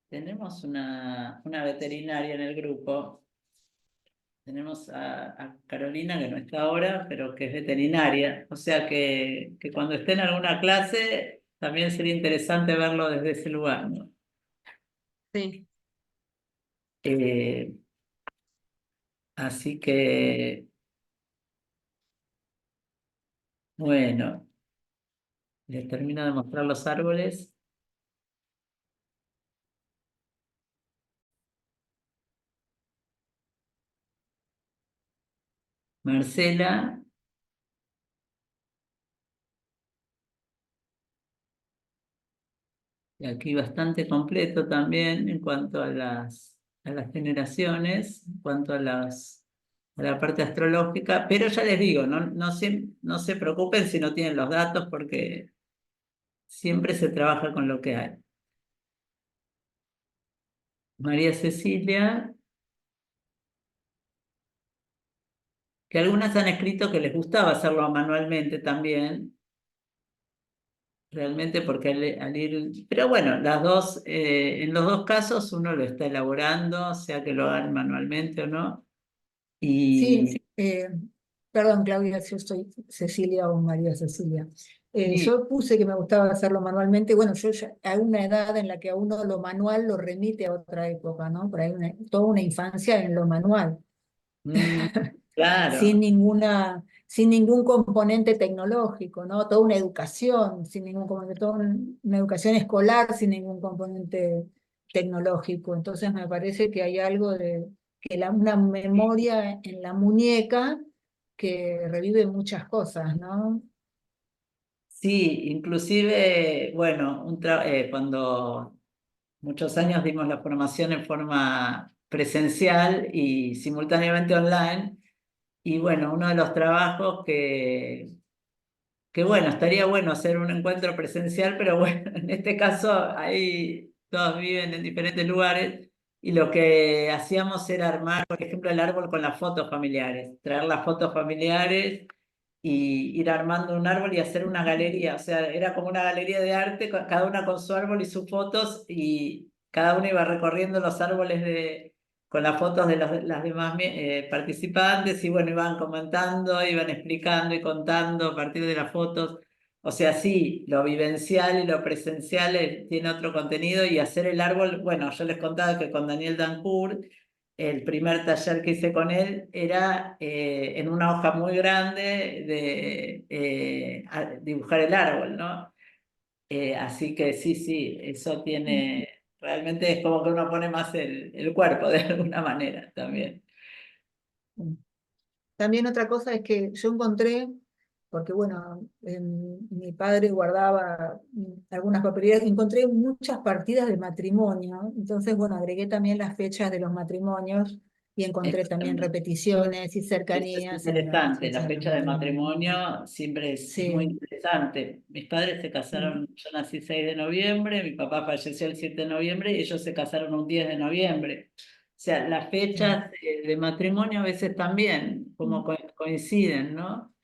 Tenemos una veterinaria en el grupo. Tenemos a Carolina, que no está ahora, pero que es veterinaria. O sea que cuando esté en alguna clase, también sería interesante verlo desde ese lugar, ¿no? Sí. Así que, bueno, les termino de mostrar los árboles. Marcela. Y aquí bastante completo también en cuanto a las generaciones, en cuanto a la parte astrológica, pero ya les digo, no se preocupen si no tienen los datos porque siempre se trabaja con lo que hay. María Cecilia, que algunas han escrito que les gustaba hacerlo manualmente también, realmente porque al ir, pero bueno, en los dos casos uno lo está elaborando, sea que lo hagan manualmente o no. Sí, perdón, Claudia, si yo soy Cecilia o María Cecilia. Sí. Yo puse que me gustaba hacerlo manualmente. Bueno, yo ya a una edad en la que a uno lo manual lo remite a otra época, ¿no? Por ahí toda una infancia en lo manual, Claro. sin ningún componente tecnológico, ¿no? Toda una educación, sin ningún componente, una educación escolar sin ningún componente tecnológico. Entonces me parece que hay algo de que una memoria en la muñeca que revive muchas cosas, ¿no? Sí, inclusive, bueno, cuando muchos años dimos la formación en forma presencial y simultáneamente online, y bueno, uno de los trabajos que bueno, estaría bueno hacer un encuentro presencial, pero bueno, en este caso ahí todos viven en diferentes lugares y lo que hacíamos era armar, por ejemplo, el árbol con las fotos familiares, traer las fotos familiares y ir armando un árbol y hacer una galería. O sea, era como una galería de arte, cada una con su árbol y sus fotos, y cada uno iba recorriendo los árboles con las fotos de las demás participantes, y bueno, iban comentando, iban explicando y contando a partir de las fotos. O sea, sí, lo vivencial y lo presencial tiene otro contenido, y hacer el árbol, bueno, yo les contaba que con Daniel Dancourt, el primer taller que hice con él era en una hoja muy grande de dibujar el árbol, ¿no? Así que sí, sí, eso tiene, realmente es como que uno pone más el cuerpo de alguna manera también. También otra cosa es que yo encontré, porque bueno, mi padre guardaba algunas papelerías, encontré muchas partidas de matrimonio, entonces bueno, agregué también las fechas de los matrimonios y encontré también repeticiones y Eso es cercanías en las interesante, la fechas de los fecha de matrimonios. matrimonio siempre es muy Sí, interesante. Mis padres se casaron, yo nací 6 de noviembre, mi papá falleció el 7 de noviembre y ellos se casaron un 10 de noviembre. O sea, las fechas de matrimonio a veces también como coinciden, ¿no?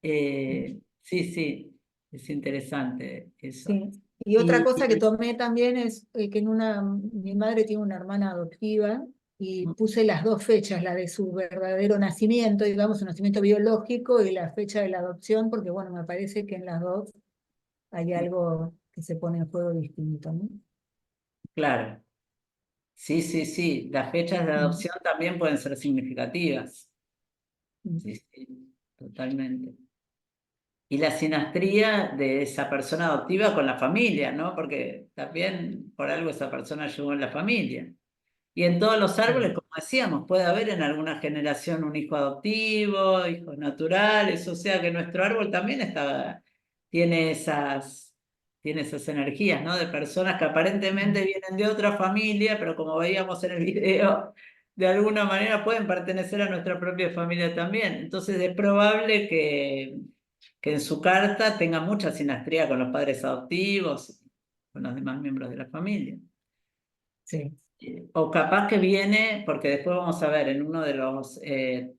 Sí, sí, es interesante eso. sí. Y otra Y, cosa que tomé también es que mi madre tiene una hermana adoptiva y puse las dos fechas, la de su verdadero nacimiento, digamos, su nacimiento biológico y la fecha de la adopción, porque bueno, me parece que en las dos hay algo que se pone en juego distinto, ¿no? claro, sí, sí, sí, las fechas de adopción también pueden ser significativas. Sí, sí, totalmente. Y la sinastría de esa persona adoptiva con la familia, ¿no? Porque también por algo esa persona llegó en la familia. Y en todos los árboles, como decíamos, puede haber en alguna generación un hijo adoptivo, hijos naturales, o sea que nuestro árbol también tiene tiene esas energías, ¿no? De personas que aparentemente vienen de otra familia, pero como veíamos en el video, de alguna manera pueden pertenecer a nuestra propia familia también. Entonces es probable que en su carta tenga mucha sinastría con los padres adoptivos, con los demás miembros de la familia. Sí. O capaz que viene, porque después vamos a ver en uno de los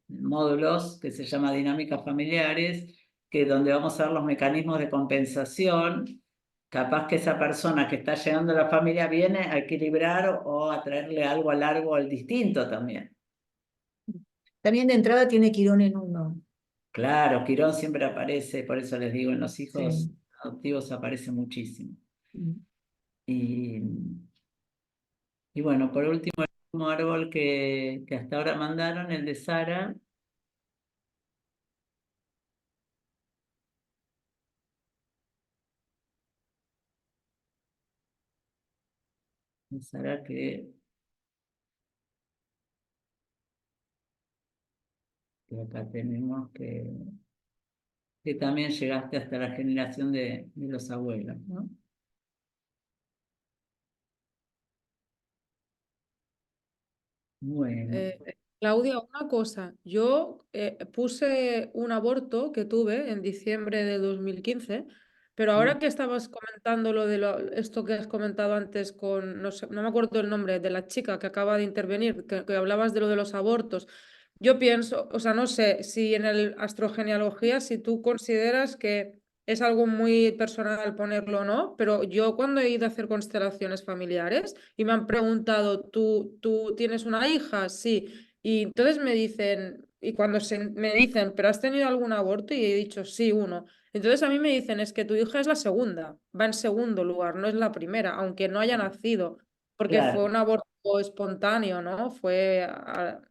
módulos que se llama Dinámicas Familiares, que donde vamos a ver los mecanismos de compensación, capaz que esa persona que está llegando a la familia viene a equilibrar o a traerle algo al árbol distinto también. También de entrada tiene Quirón en uno. Claro, Quirón siempre aparece, por eso les digo, en los Sí. hijos adoptivos aparece muchísimo. Y, y bueno, por último, el último árbol que hasta ahora mandaron, el de Sara. Sara que acá tenemos que también llegaste hasta la generación de los abuelos, ¿no? Bueno, Claudia, una cosa, yo puse un aborto que tuve en diciembre de 2015, pero ahora que estabas comentando esto que has comentado antes con, no sé, no me acuerdo el nombre, de la chica que acaba de intervenir, que hablabas de lo de los abortos, yo pienso, o sea, no sé si en el astrogenealogía, si tú consideras que es algo muy personal ponerlo o no, pero yo cuando he ido a hacer constelaciones familiares y me han preguntado, ¿tú tienes una hija? Sí. Y entonces me dicen, y cuando me dicen, ¿pero has tenido algún aborto? Y he dicho, sí, uno. Entonces a mí me dicen, es que tu hija es la segunda, va en segundo lugar, no es la primera, aunque no haya nacido, porque fue claro. un aborto espontáneo, ¿no? Fue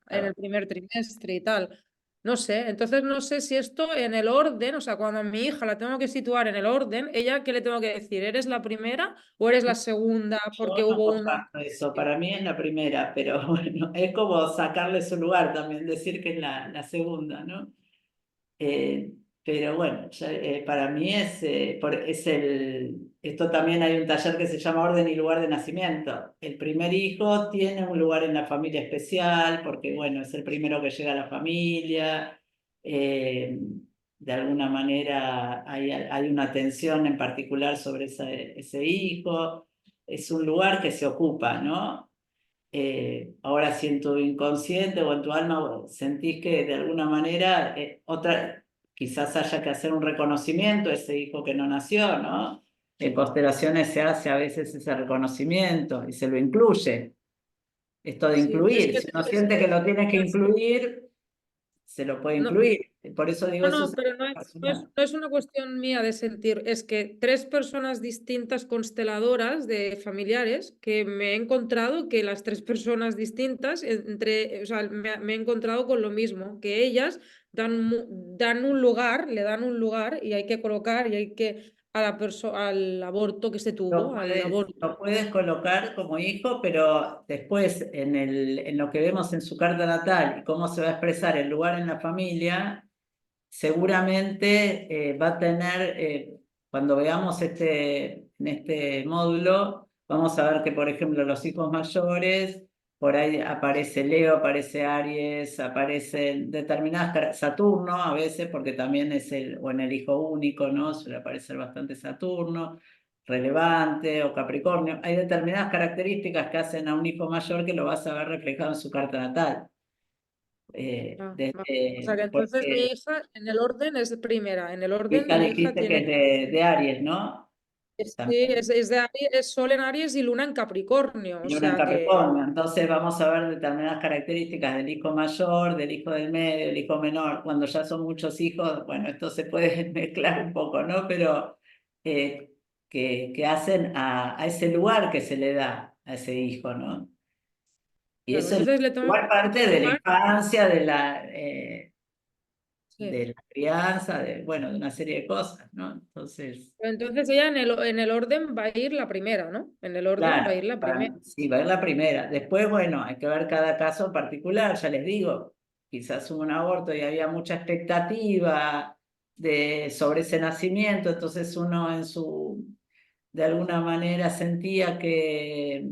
en el primer trimestre y tal. No sé, entonces no sé si esto en el orden, o sea, cuando a mi hija la tengo que situar en el orden, ella, ¿qué le tengo que decir? ¿Eres la primera o eres la segunda porque Yo no hubo un... comparto eso, para mí es la primera, pero bueno, es como sacarle su lugar también, decir que es la segunda, ¿no? Eh, pero bueno, para mí esto también hay un taller que se llama Orden y Lugar de Nacimiento. El primer hijo tiene un lugar en la familia especial porque, bueno, es el primero que llega a la familia. eh, de alguna manera hay una atención en particular sobre ese hijo. Es un lugar que se ocupa, ¿no? Ahora si en tu inconsciente o en tu alma sentís que de alguna manera quizás haya que hacer un reconocimiento a ese hijo que no nació, ¿no? En constelaciones se hace a veces ese reconocimiento y se lo incluye. Esto de Sí, es incluir, que si uno siente que lo tiene que no, incluir, se lo puede no, incluir. Por eso digo, eso no, es pero personal. no es una cuestión mía de sentir, es que 3 personas distintas consteladoras de familiares que me he encontrado que las 3 personas distintas, o sea, me he encontrado con lo mismo, que ellas dan un lugar, le dan un lugar y hay que colocar y hay que al aborto que se tuvo, al aborto. Lo puedes colocar como hijo, pero después en lo que vemos en su carta natal y cómo se va a expresar el lugar en la familia, seguramente va a tener, cuando veamos en este módulo, vamos a ver que, por ejemplo, los hijos mayores, por ahí aparece Leo, aparece Aries, aparecen determinadas, Saturno a veces, porque también o en el hijo único, ¿no? Suele aparecer bastante Saturno, relevante o Capricornio. Hay determinadas características que hacen a un hijo mayor que lo vas a ver reflejado en su carta natal. O sea que entonces mi Porque hija en el orden es primera, en el tu orden hija mi hija dijiste que tiene... es de Aries, ¿no? Sí, También es de Aries, es Sol en Aries y Luna en Capricornio, o y una en sea que... Capricornio. Entonces vamos a ver determinadas características del hijo mayor, del hijo del medio, del hijo menor. Cuando ya son muchos hijos, bueno, esto se puede mezclar un poco, ¿no? Pero eh, que hacen a ese lugar que se le da a ese hijo, ¿no? Y Claro, eso es entonces le tengo igual que dar parte de la lugar. infancia, Sí. de la crianza, bueno, de una serie de cosas, ¿no? Entonces, Entonces ella en el orden va a ir la primera, ¿no? En el orden va a claro, ir la primera. sí, va a ir la primera. Después, bueno, hay que ver cada caso en particular, ya les digo, quizás hubo un aborto y había mucha expectativa sobre ese nacimiento, entonces uno de alguna manera sentía que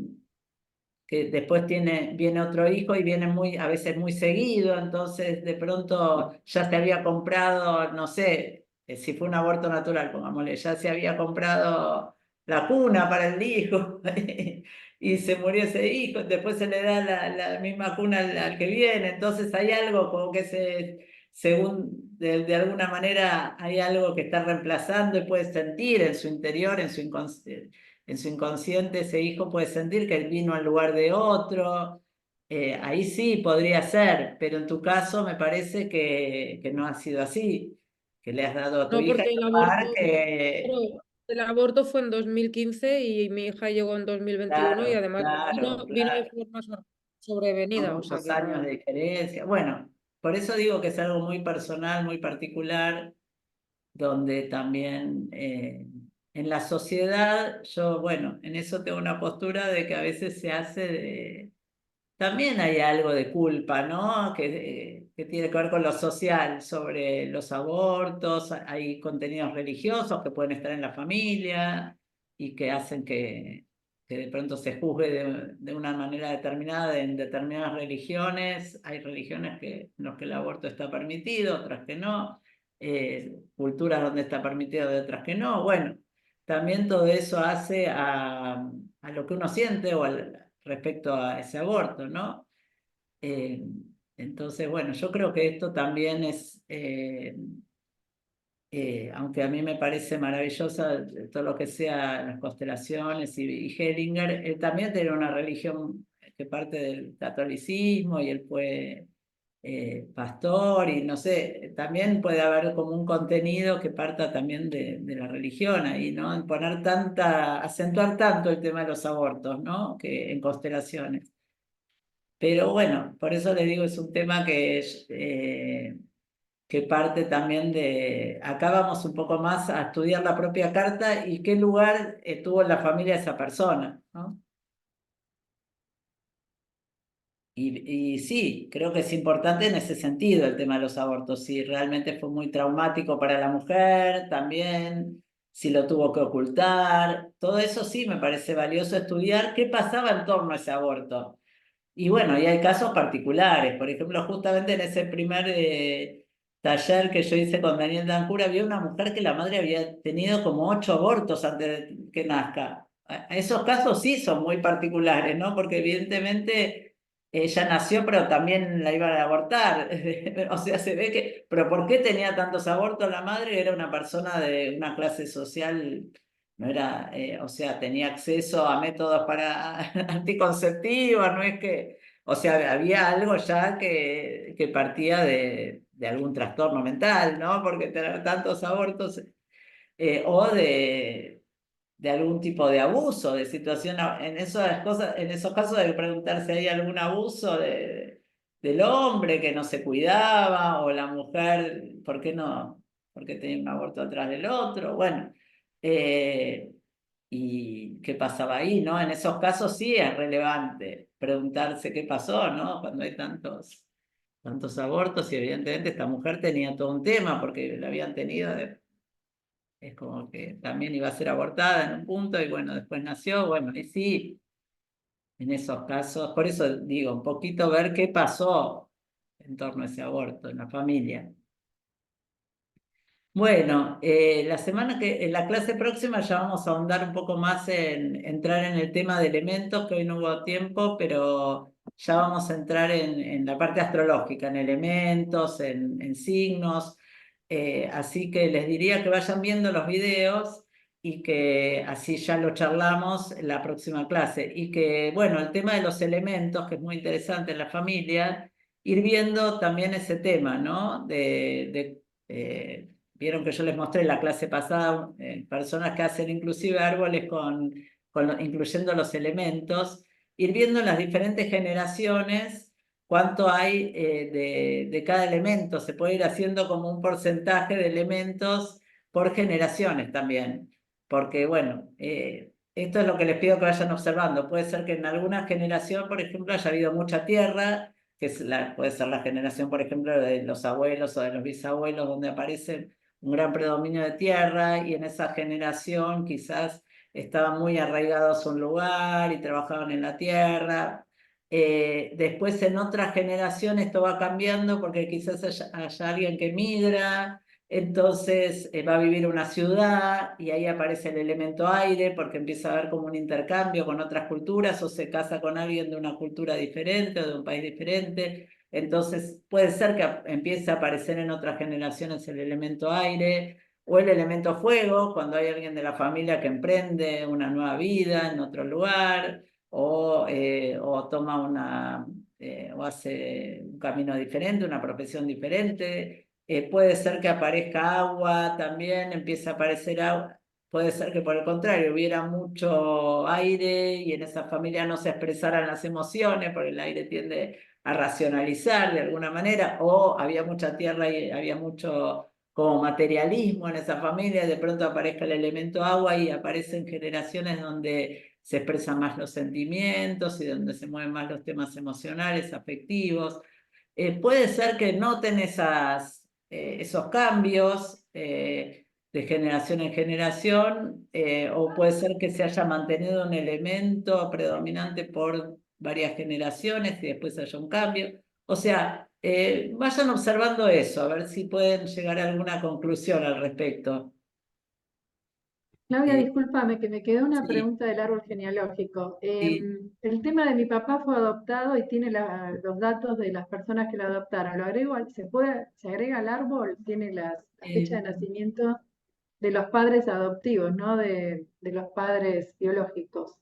después viene otro hijo y viene a veces muy seguido, entonces de pronto ya se había comprado, no sé, si fue un aborto natural, pongámosle, ya se había comprado la cuna para el hijo y se murió ese hijo, después se le da la misma cuna al que viene, entonces hay algo como que según de alguna manera hay algo que está reemplazando y puede sentir en su interior, en su inconsciente ese hijo puede sentir que él vino al lugar de otro. Ahí sí podría ser, pero en tu caso me parece que no ha sido así, que le has dado a tu No, hija porque el lugar que, claro, el aborto fue en 2015 y mi hija llegó en 2021 y claro, además claro, vino de claro, forma son sobrevenida, o sea muchos que años no. de diferencia. Bueno, por eso digo que es algo muy personal, muy particular, donde también en la sociedad, yo, bueno, en eso tengo una postura de que a veces se hace también hay algo de culpa, ¿no? Que tiene que ver con lo social, sobre los abortos, hay contenidos religiosos que pueden estar en la familia y que hacen que de pronto se juzgue de una manera determinada en determinadas religiones. Hay religiones en las que el aborto está permitido, otras que no, culturas donde está permitido, de otras que no. Bueno, también todo eso hace a lo que uno siente respecto a ese aborto, ¿no? Eh, entonces, bueno, yo creo que esto también aunque a mí me parece maravillosa todo lo que sea las constelaciones y Hellinger, él también tiene una religión que parte del catolicismo y él fue pastor y no sé, también puede haber como un contenido que parta también de la religión ahí, ¿no? En acentuar tanto el tema de los abortos, ¿no? Que en constelaciones. Pero bueno, por eso les digo, es un tema que parte también acá vamos un poco más a estudiar la propia carta y qué lugar tuvo en la familia esa persona, ¿no? Y sí, creo que es importante en ese sentido el tema de los abortos, si realmente fue muy traumático para la mujer también, si lo tuvo que ocultar, todo eso sí me parece valioso estudiar qué pasaba en torno a ese aborto. Y bueno, y hay casos particulares. Por ejemplo, justamente en ese primer taller que yo hice con Daniel Dancura, había una mujer que la madre había tenido como 8 abortos antes de que nazca. Esos casos sí son muy particulares, ¿no? Porque evidentemente ella nació, pero también la iban a abortar. O sea, se ve que, pero ¿por qué tenía tantos abortos la madre? Era una persona de una clase social, no era, o sea, tenía acceso a métodos para anticonceptivos, no es que, o sea, había algo ya que partía de algún trastorno mental, ¿no? Porque tener tantos abortos, o de algún tipo de abuso, de situación, en esas cosas, en esos casos hay que preguntar si hay algún abuso del hombre que no se cuidaba, o la mujer, ¿por qué no? ¿Por qué tenía un aborto atrás del otro? Bueno, y qué pasaba ahí, ¿no? En esos casos sí es relevante preguntarse qué pasó, ¿no? Cuando hay tantos abortos, y evidentemente esta mujer tenía todo un tema porque la habían tenido es como que también iba a ser abortada en un punto y bueno, después nació, bueno, y sí, en esos casos, por eso digo, un poquito ver qué pasó en torno a ese aborto en la familia. Bueno, en la clase próxima ya vamos a ahondar un poco más en entrar en el tema de elementos, que hoy no hubo tiempo, pero ya vamos a entrar en la parte astrológica, en elementos, en signos. Así que les diría que vayan viendo los videos y que así ya lo charlamos en la próxima clase. Y que, bueno, el tema de los elementos, que es muy interesante en la familia, ir viendo también ese tema, ¿no? Vieron que yo les mostré en la clase pasada, personas que hacen inclusive árboles incluyendo los elementos, ir viendo en las diferentes generaciones cuánto hay de cada elemento. Se puede ir haciendo como un porcentaje de elementos por generaciones también, porque bueno, esto es lo que les pido que vayan observando. Puede ser que en alguna generación, por ejemplo, haya habido mucha tierra, puede ser la generación, por ejemplo, de los abuelos o de los bisabuelos, donde aparece un gran predominio de tierra, y en esa generación quizás estaban muy arraigados a un lugar y trabajaban en la tierra. Después en otra generación esto va cambiando porque quizás haya alguien que migra, entonces va a vivir en una ciudad y ahí aparece el elemento aire porque empieza a haber como un intercambio con otras culturas, o se casa con alguien de una cultura diferente o de un país diferente. Entonces puede ser que empiece a aparecer en otras generaciones el elemento aire o el elemento fuego, cuando hay alguien de la familia que emprende una nueva vida en otro lugar, o toma o hace un camino diferente, una profesión diferente. Puede ser que aparezca agua también, empieza a aparecer agua. Puede ser que por el contrario hubiera mucho aire y en esa familia no se expresaran las emociones, porque el aire tiende a racionalizar de alguna manera, o había mucha tierra y había mucho como materialismo en esa familia, de pronto aparezca el elemento agua y aparecen generaciones donde se expresan más los sentimientos y donde se mueven más los temas emocionales, afectivos. Puede ser que noten esos cambios de generación en generación, o puede ser que se haya mantenido un elemento predominante por varias generaciones y después haya un cambio. O sea, vayan observando eso, a ver si pueden llegar a alguna conclusión al respecto. Claudia, Eh, discúlpame, que me quedó una sí, pregunta del árbol genealógico. sí. El tema de mi papá fue adoptado y tiene los datos de las personas que lo adoptaron. ¿Lo agrego, se agrega al árbol? Tiene la fecha de nacimiento de los padres adoptivos, ¿no? De los padres biológicos.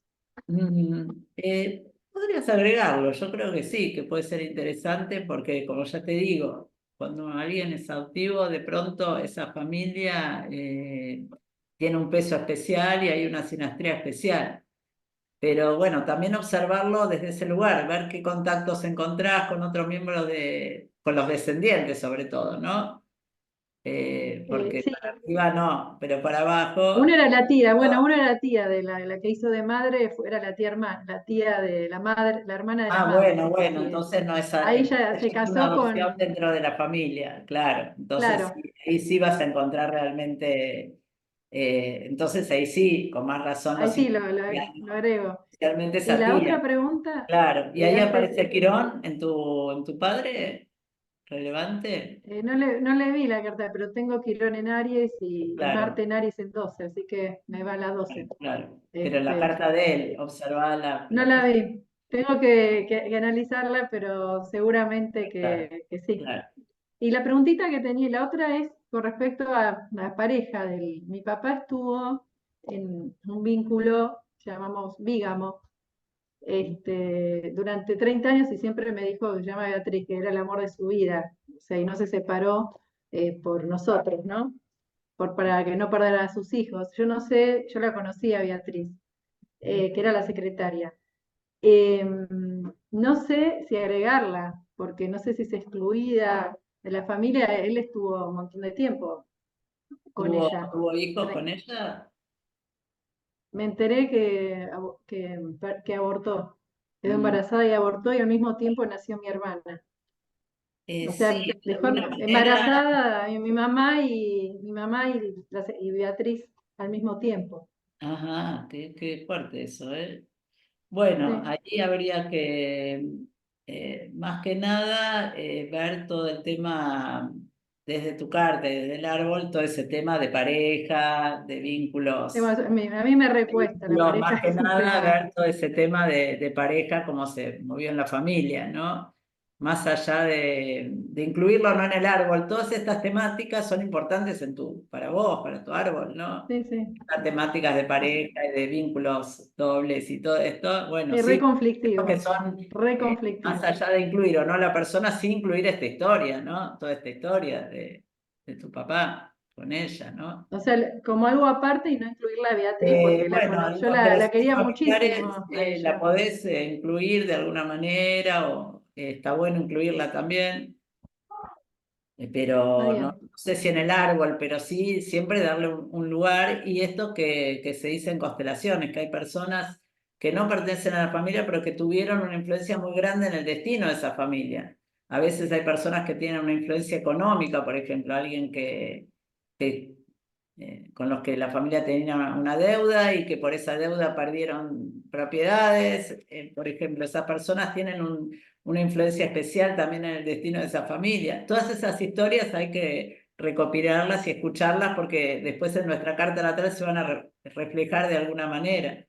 Podrías agregarlo, yo creo que sí, que puede ser interesante porque, como ya te digo, cuando alguien es adoptivo, de pronto esa familia tiene un peso especial y hay una sinastría especial. Pero bueno, también observarlo desde ese lugar, ver qué contactos encontrás con otros miembros con los descendientes sobre todo, ¿no? Porque Sí, para arriba no, pero para abajo. una era la tía, bueno, una era la tía de la que hizo de madre, era la tía hermana, la tía de la madre, la hermana de la madre. Bueno, entonces no es, Ahí ya entonces se es una casó adopción con, dentro de la familia, claro. Entonces claro, ahí sí vas a encontrar realmente, entonces ahí sí, con más razón ahí los sí lo italianos, agrego. especialmente Y esa la otra tía, pregunta, claro. Y ahí antes, aparece Quirón en tu padre, relevante, no le vi la carta, pero tengo Quirón en Aries y claro, Marte en Aries en 12, así que me va a la 12. claro. Pero en la Este, carta de él, observa no la vi. tengo que analizarla, pero seguramente Claro, que sí. claro. Y la preguntita que tenía, la otra es con respecto a la pareja mi papá estuvo en un vínculo, llamamos bígamo, durante 30 años y siempre me dijo que se llama Beatriz, que era el amor de su vida, o sea, y no se separó por nosotros, ¿no? Para que no perdiera a sus hijos. Yo no sé, yo la conocí a Beatriz, que era la secretaria. No sé si agregarla, porque no sé si es excluida de la familia. Él estuvo un montón de tiempo con ella. ¿Tuvo hijos con ella? Me enteré que abortó, quedó Mm. embarazada y abortó, y al mismo tiempo nació mi hermana. O sea, Sí, de dejó alguna manera. embarazada a mi mamá y Beatriz al mismo tiempo. Ajá, qué fuerte eso, ¿eh? Bueno, Sí. ahí habría que, más que nada, ver todo el tema desde tu carta, desde el árbol, todo ese tema de pareja, de vínculos. A mí me recuesta, la pareja Más que es un nada, tema. ver todo ese tema de pareja, cómo se movió en la familia, ¿no? Más allá de incluirlo o no en el árbol, todas estas temáticas son importantes para vos, para tu árbol, ¿no? Sí, sí. Las temáticas de pareja y de vínculos dobles y todo esto, bueno, Es re sí, creo conflictivo, que son re más conflictivo. allá de incluir o no a la persona, sí incluir esta historia, ¿no? Toda esta historia de tu papá con ella, ¿no? O sea, como algo aparte y no incluirla a Beatriz, porque Bueno, yo los la quería familiares muchísimo a la ella. podés incluir de alguna manera o está bueno incluirla también, Está pero no, bien. no sé si en el árbol, pero sí siempre darle un lugar y esto que se dice en constelaciones, que hay personas que no pertenecen a la familia pero que tuvieron una influencia muy grande en el destino de esa familia. A veces hay personas que tienen una influencia económica, por ejemplo, alguien que con los que la familia tenía una deuda y que por esa deuda perdieron propiedades. Por ejemplo, esas personas tienen una influencia especial también en el destino de esa familia. Todas esas historias hay que recopilarlas y escucharlas porque después en nuestra carta natal se van a reflejar de alguna manera.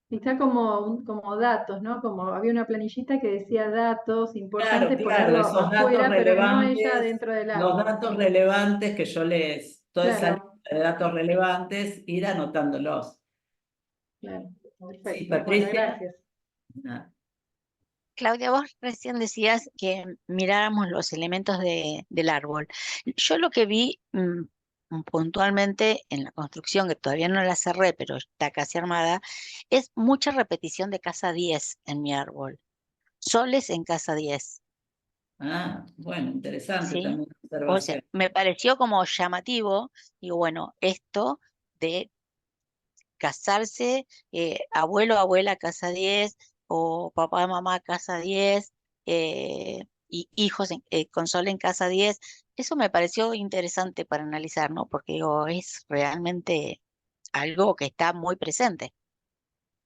Y está como datos, ¿no? Como había una planillita que decía datos, Claro, importante claro, ponerlo esos datos afuera, pero no ella relevantes, dentro del los árbol. datos relevantes que toda esa lista Claro, de datos relevantes, ir anotándolos. claro. Sí, Perfecto. Bueno, Patricia. gracias. Ah, Claudia, vos recién decías que miráramos los elementos del árbol. Yo lo que vi puntualmente en la construcción, que todavía no la cerré, pero está casi armada, es mucha repetición de casa 10 en mi árbol. Soles en casa 10, bueno, interesante ¿sí? también la O sea, observación. me pareció como llamativo, digo, bueno, esto de casarse, abuelo, abuela, casa 10, o papá, mamá, casa 10, y hijos con sol en casa 10. Eso me pareció interesante para analizar, ¿no? Porque digo, es realmente algo que está muy presente.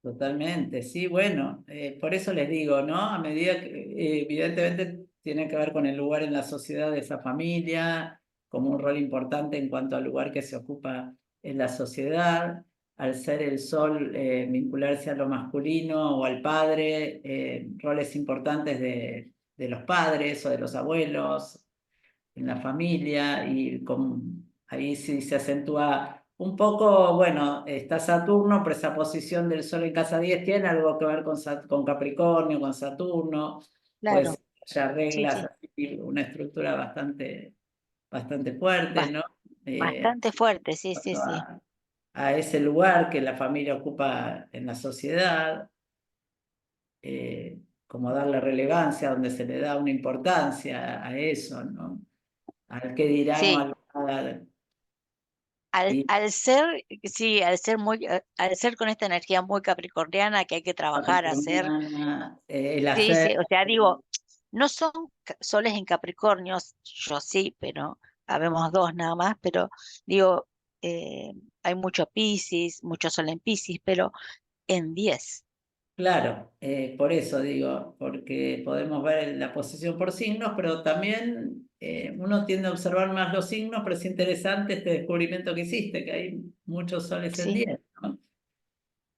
Totalmente, sí, bueno, por eso les digo, ¿no? A medida que evidentemente tiene que ver con el lugar en la sociedad de esa familia, como un rol importante en cuanto al lugar que se ocupa en la sociedad, al ser el sol, vincularse a lo masculino o al padre, roles importantes de los padres o de los abuelos en la familia y ahí sí se acentúa un poco, bueno, está Saturno, pero esa posición del Sol en casa 10 tiene algo que ver con Capricornio, con Saturno, Claro, pues ya sí, reglas, sí. así, una estructura bastante fuerte, Bas- ¿no? Bastante fuerte, sí, sí, Cuanto sí. a ese lugar que la familia ocupa en la sociedad, como darle relevancia, donde se le da una importancia a eso, ¿no? Al que dirán o Sí, al y al ser, sí, al ser con esta energía muy capricorniana que hay que trabajar, hacer. capricorniana, el Sí, hacer, sí, o sea, digo, no son soles en Capricornios, yo sí, pero habemos dos nada más, pero digo, hay mucho Piscis, mucho sol en Piscis, pero en 10. claro, por eso digo, porque podemos ver la posición por signos, pero también uno tiende a observar más los signos, pero es interesante este descubrimiento que hiciste, que hay muchos soles en Sí, 10, ¿no?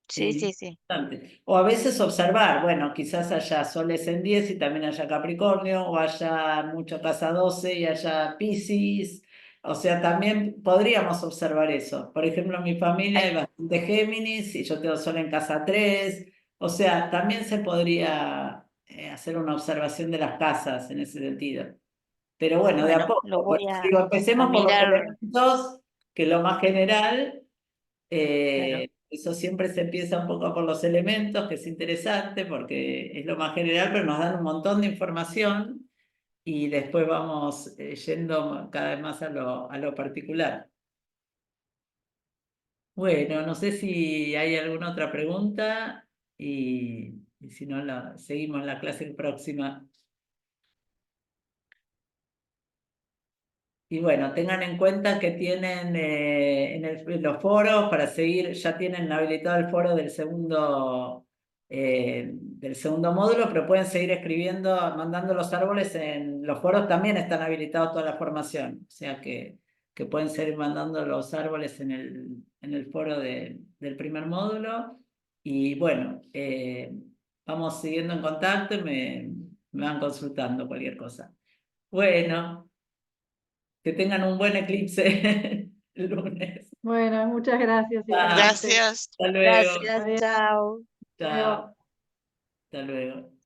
Sí, sí, sí. Importante. O a veces observar, bueno, quizás haya soles en 10 y también haya Capricornio, o haya mucha casa 12 y haya Piscis. O sea, también podríamos observar eso. Por ejemplo, en mi familia hay bastante Géminis y yo tengo sol en casa 3. O sea, también se podría hacer una observación de las casas en ese sentido. Pero bueno, de a Bueno, lo poco. Por voy eso a digo, empecemos por los mirar. elementos, que es lo más general. Claro. Eso siempre se empieza un poco por los elementos, que es interesante porque es lo más general, pero nos dan un montón de información y después vamos yendo cada vez más a lo particular. Bueno, no sé si hay alguna otra pregunta y si no, seguimos en la clase próxima. Y bueno, tengan en cuenta que tienen en los foros para seguir, ya tienen habilitado el foro del segundo módulo, pero pueden seguir escribiendo, mandando los árboles en los foros, también están habilitados toda la formación, o sea que pueden seguir mandando los árboles en el foro del primer módulo. Y bueno, vamos siguiendo en contacto y me van consultando cualquier cosa. Bueno. Que tengan un buen eclipse el lunes. Bueno, muchas gracias igualmente. Gracias. Hasta luego. Gracias, Adiós. chao. Chao. Hasta luego.